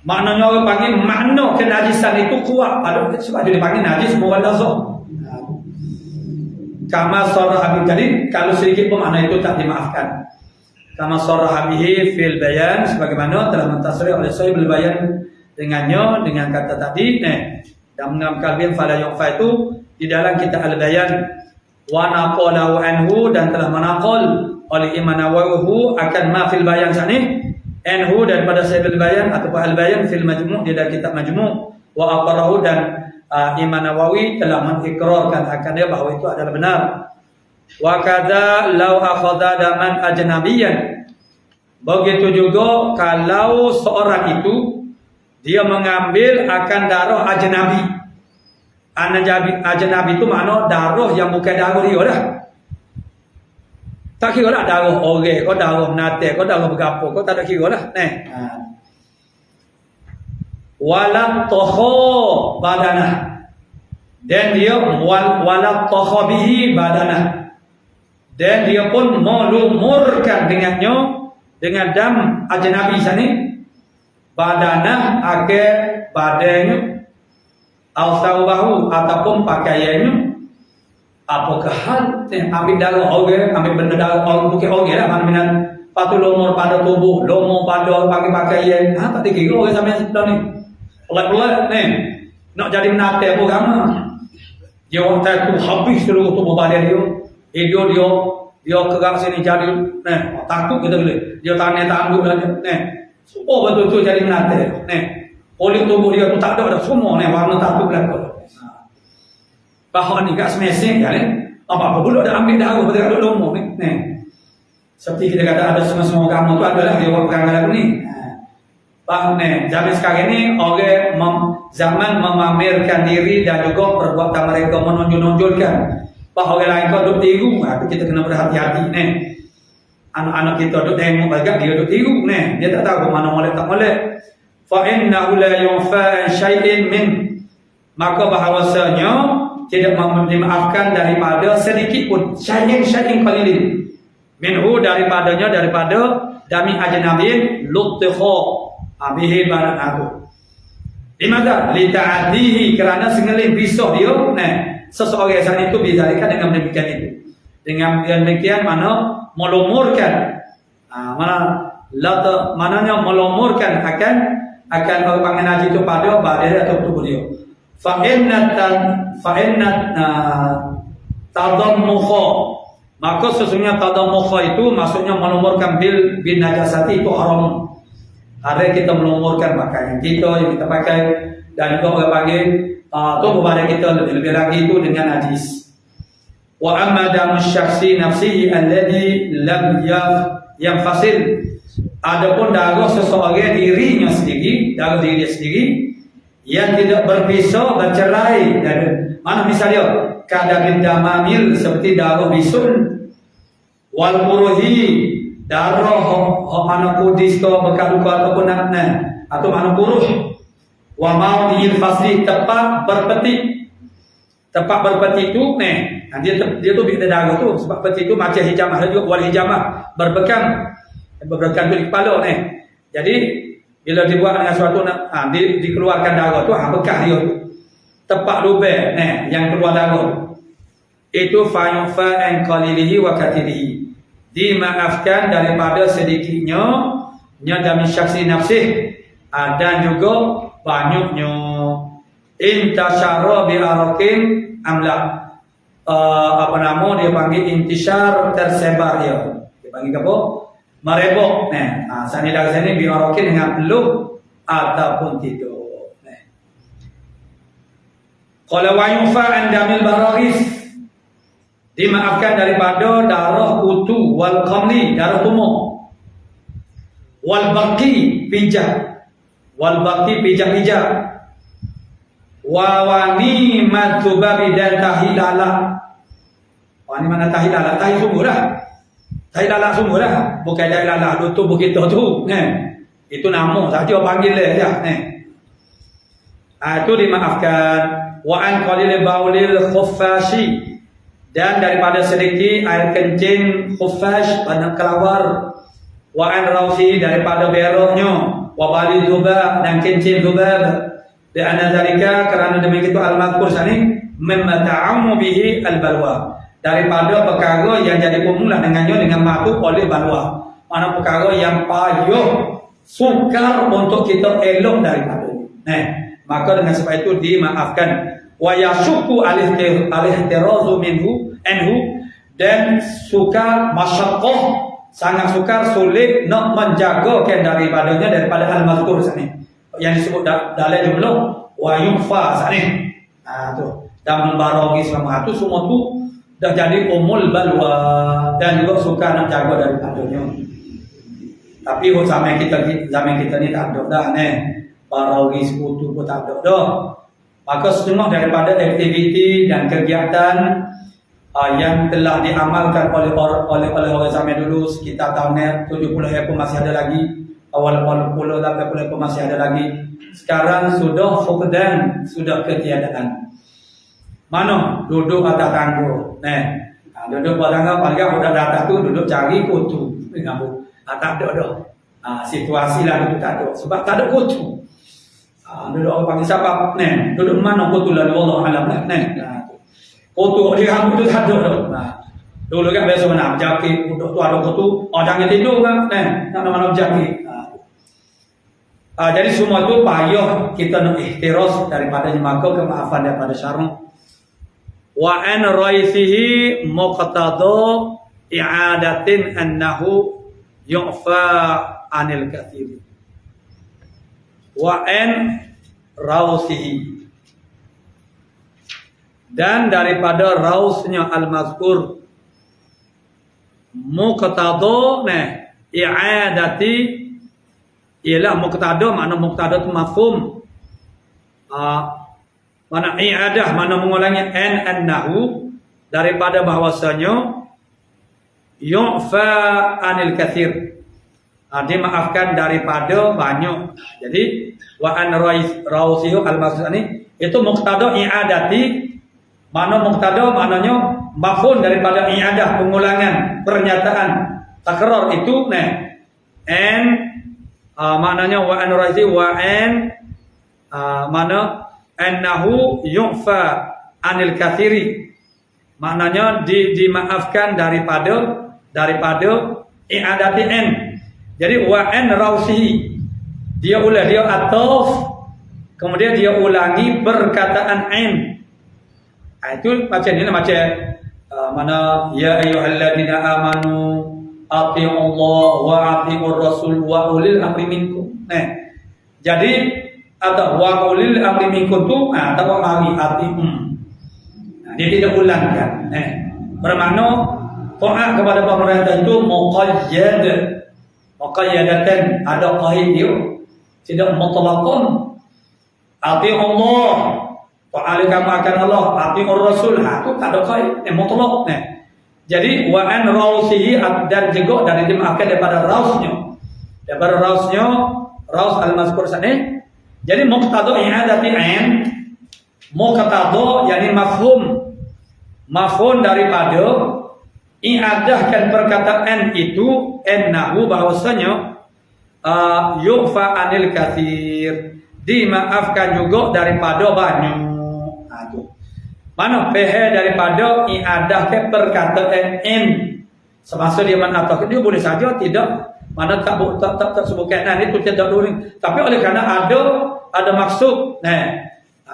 Maknanya orang panggil makna kenajisan itu kuat. Sebab dia dipanggil najis bukan dosa. Kama sarah, jadi kalau sedikit pun makna itu tak dimaafkan. Kama sarah bihi fil bayan, sebagaimana telah mentasrih oleh Sahibul Bayan dengannya dengan kata tadi dan mengambil kalbin fala yufa itu di dalam kitab al-bayan wa naqalahu anhu, dan telah menaqal oleh Imam Nawawi akan ma fil bayan sani anhu daripada Sahibul Bayan ataupun al-bayan fil majmu' di dalam kitab majmu' wa aqarahu, dan Imam Nawawi telah mengikrarkan akan dia bahawa itu adalah benar. Wa kadza law akhadha daman ajnabiyan, begitu juga kalau seorang itu dia mengambil akan darah ajnabi. Ajnabi itu makna darah yang bukan darah dia dah. Tak kira lah darah orang, kau darah nate, kau darah berapa, kau tak ada kira lah. Walat toho badanah, dan dia walat toho bihi badanah, dan dia pun melumurkan dengannya dengan dam ajnabi sani badanah agar badannya al-thawbahu ataupun pakaiannya. Apakah hal ambil darah orang, ambil benda darah orang, bukan orang lah mana patu lomor pada tubuh, lomor pada pakai pakaian. Tak dikira orang sampai sebelah ni. Pelat-pelat ni nak jadi menate pun ramah. Dia waktu tu habis seluruh tubuh badan dia. Dia kerak sini jadi takut kita boleh. Dia tangan tangguh dah semua betul-betul jadi menate. Oleh tubuh dia tu tak ada semua warna takut belakang. Bahawa ni kat semesing kan apa-apa pula dah ambil darah betul kat lomor ni. Seperti kita kata ada semua kamu tu adalah dia buat perkara lagu ni. Zaman sekarang ni orang zaman memamerkan diri dan juga perbuatan mereka menonjol-nonjolkan bahawa orang lain kau duk tiru. Kita kena berhati-hati anak-anak kita duk tengok agak dia duk tiru dia tak tahu mana molek tak molek. Fa innahu la yufa syai'in min, maka bahawasanya tidak dimaafkan daripada sedikit pun syai'in qalilin minhu, daripadanya daripada dami ajnabin lutho Bihi barat aku. Dimana? Lita'adihi, kerana sengeling bisuh dia, seseorang yang itu bizalika dengan demikian itu. Dengan demikian mana melumurkan, mananya melumurkan akan orang haji itu pada badan atau tubuh dia. Fa'innat tadammukha, maka sesungguhnya tadammukha itu maksudnya melumurkan bil najasati itu haram. Ada kita melumurkan pakaian kita yang kita pakai, dan juga orang panggil tubuh badan kita lebih lagi itu dengan najis. Wa amma damu syakhsi nafsihi alladhi lam yanfasil, adapun darah seseorang dirinya sendiri, darah diri dia sendiri yang tidak berpisah, bercerai. Dan mana misalnya kadang damamil seperti darah bisul, wal puruhi, darah mana kudis ke bekas luka ataupun atau mana puruh, wa maudhi'il fasli, tempat berpetik. Tempat berpetik itu dia tu bina darah tu, sebab petik itu macam hijamah juga, wal hijamah, berbekam di kepala Jadi bila dibuat dengan suatu dikeluarkan darah tu, bekas dia tu. Tempat lubang yang keluar darah itu fa'yufa an qalilihi wa katilihi, dimaafkan daripada sedikitnya dan syaksi nafsih, dan juga banyaknya. Intasyara bi arakin amla, dia panggil intisyar, tersebar dia panggil apa? Merebok. Sani dari sini bi arakin dengan peluk ataupun tidur. Qala wa yufa an damil baraghis, dimaafkan daripada darah kutu, wal qamli, darah tumor, wal baqi, pijak, pijak, wa wani matubabi, dan tahilala. Ini mana tahilala? Tahi sumur dah. Tahilala sumur dah. Bukan tahilala lu tubuh kita tu. Itu nama saja panggil dia. Itu dimaafkan. Wa an qalil baulil khuffashi, dan daripada sedikit air kencing khuffash, pada kelawar. Wa an rausi, daripada beroknya. Wa bali zubab, dan kencing zubab. Dan zalika, kerana demikian itu al-mazkur sani mimma ta'ammu bihi al-balwa, daripada perkara yang jadi umumlah dengannya dengan matu oleh balwa. Mana perkara yang payah sukar untuk kita elok daripada. Maka dengan sebab itu dimaafkan. Wa yashukku al-ihtirazu minhu anhu, dan sukar masyaqqah, sangat sukar, sulit nak menjagakan daripada al-mazkur sani yang disebut dalam jumlah wa yunfa sani. Tu dan membarongi selama itu semua tu dah jadi umul balwa, dan juga suka nak jaga daripadanya. Tapi zaman kita ni tak ada dah barongi sekutu pun tak ada dah. Maka semua daripada aktiviti dan kegiatan yang telah diamalkan oleh orang zaman dulu sekitar tahun 70 pun masih ada lagi. Awal 80 pun masih ada lagi. Sekarang sudah fuqdan, sudah ketiadaan. Mana duduk atas tangga. Duduk atas tangga, paling udah datang tu duduk cari kutu. Tak ada dah. Situasi lah duduk tak ada. Sebab tak ada kutu. Duduk orang panggil siapa? Duduk mana kutu lalu Allah alam lah. Kutu dia hang kutu tak ada dah. Dulu kan biasa mana berjaki, duduk tu ada kutu. Jangan tidur kan. Nak mana berjaki. Jadi semua itu payah kita nak ihtiras daripada maka kemaafan daripada syarah. Wa an raisihi muqtada i'adatin annahu yu'fa anil kathir. Wa an raisihi, dan daripada rausnya al-mazkur muqtada i'adati, ialah muqtada, makna muqtada itu mafhum. Mana i'adah, mana mengulangi annahu, daripada bahwasanya yu'fa anil kathir, dimaafkan daripada banyak. Jadi wa an rausihu al-maksud ini itu muqtada i'adati, mana muqtada maknanya mafhum daripada i'adah, pengulangan, pernyataan, takrar itu Maknanya wa an raisi wa an mana annahu yu'fa anil kathiri. Maknanya dimaafkan daripada i'adati an. Jadi wa an rausihi. Dia ulang, dia ataf, kemudian dia ulangi perkataan an. Itu macam ni, macam mana ya ayyuhalladzina amanu atii'u Allah wa atii'ur rasul wa ulil amri minkum. Jadi atau wa ulil amri minkum tu atau mari atii'um. Dia tidak ulangkan. Bermakna taat kepada pemerintah itu muqayyadatan, ada qaid dia, tidak mutlaqan. Atii'u Allah, taat kamu akan Allah, atii'ur rasul, itu tak ada qaid, mutlaq. Jadi wa an rausihi, dan juga dari dimaafkan daripada rausnya. Daripada rausnya, raus al-mazkur sana. Jadi muqtada i'adati an, muqtada yakni mafhum daripada i'adahkan perkataan itu annahu, bahwasanya yu'fa anil katsir, dimaafkan juga daripada banyak. Itu mana pehe daripada i'adahkan perkataan an, semasa dia menatahkan dia boleh saja tidak, mana tak sebutkan itu tidak dulu, tapi oleh kerana ada maksud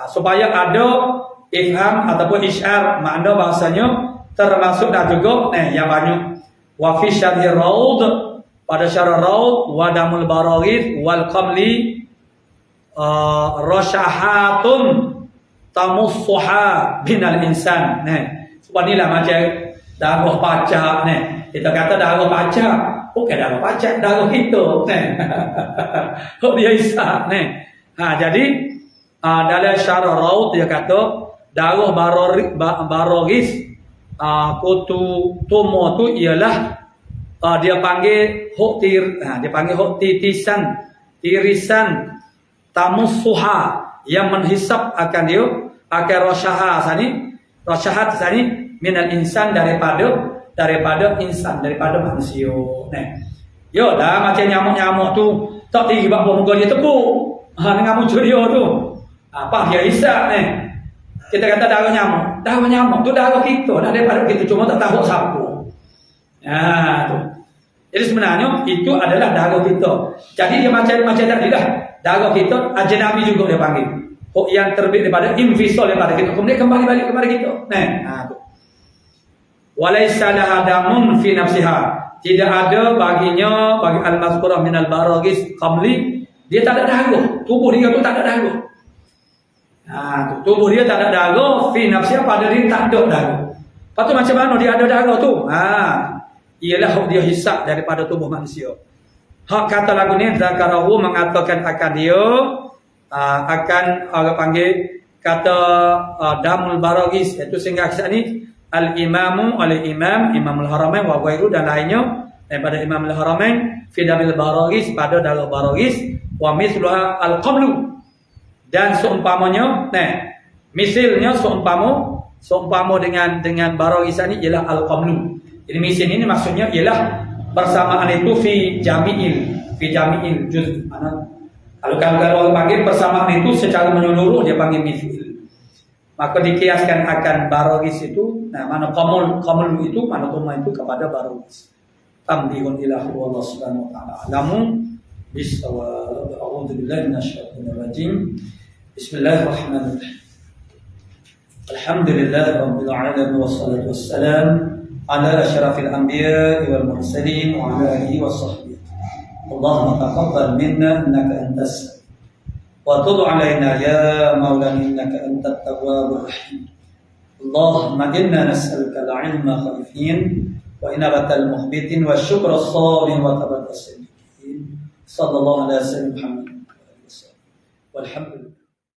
supaya ada ifham ataupun isyar, makna bahasanya termasuk dan juga yang banyak. Wa fi syarhi raud, pada syarah raud, wa damul baraghith wal qamli rasyahatun tamussuha binal insan. Sebenarnya macam darah pacak kita kata darah pacak, bukan darah pacak, darah kita kok dia isap jadi dalam syarah raud dia kata darah baraghis kutu tumo tu ialah dia panggil huktir, dia panggil tirisan tamussuha, yang menghisap akan dia akan rasyahat sani minal insan, daripada insan, daripada manusia. Yo dah macam nyamuk tu tak tinggi bab muka dia tepuk dengan muncul dia tu apa dia hisap kita kata darah nyamuk tu darah kita, nak daripada kita, cuma tak tahu siapa. Tu. Jadi sebenarnya itu adalah darah kita. Jadi dia macam tadilah darah kita ajnabi juga dia panggil. Yang terbit daripada infisal daripada kita, kemudian kembali balik kepada kita. Tu. Walaysa laha damun fi nafsiha, tidak ada bagi al-mazkurah min al-baraghis qamli, dia tak ada darah, tubuh dia tu tak ada darah. Tubuh dia tak ada darah, fi nafsiha, pada dia tak ada darah. Lepas tu macam mana dia ada darah tu? Ialah hak dia hisap daripada tubuh manusia. Hak kata lagu ni zakarahu, mengatakan akan dia akan orang panggil kata damul baraghis, iaitu sehingga kisah ni al-imamu oleh imamul haramain wa ghairu, dan lainnya daripada imamul haramain fi damil baraghis, pada darah baraghis, wa misluha al-qamlu, dan seumpamanya misalnya seumpama dengan baraghis ini ialah al-qamlu. Jadi misal ini maksudnya ialah persamaan itu fi jami'il juz. Kalau orang panggil persamaan itu secara menyeluruh dia panggil misal. Maka dikiaskan akan baraghis itu, mana qamul itu, mana tuma itu kepada baraghis. Tambihun ilahu Allah subhanahu wa ta'ala alamu bisawab. A'udzubillahi minasyaitonir rajim. Bismillahirrahmanirrahim. Alhamdulillahi rabbil alamin, wassalatu wassalam ala asyrafil anbiya'i wal mursalin wa ala alihi washabbihi. Allahumma taqabbal minna innaka antas wa tub 'alaina ya maulana innaka antat tawwabur rahim. Allahumma inna nas'aluka al-'ilma khaifin wa inabatal muhbitin wa syukra as-sabirin wa tabatas sadiqin. Sallallahu alaihi wasallam. Walhamdulillah.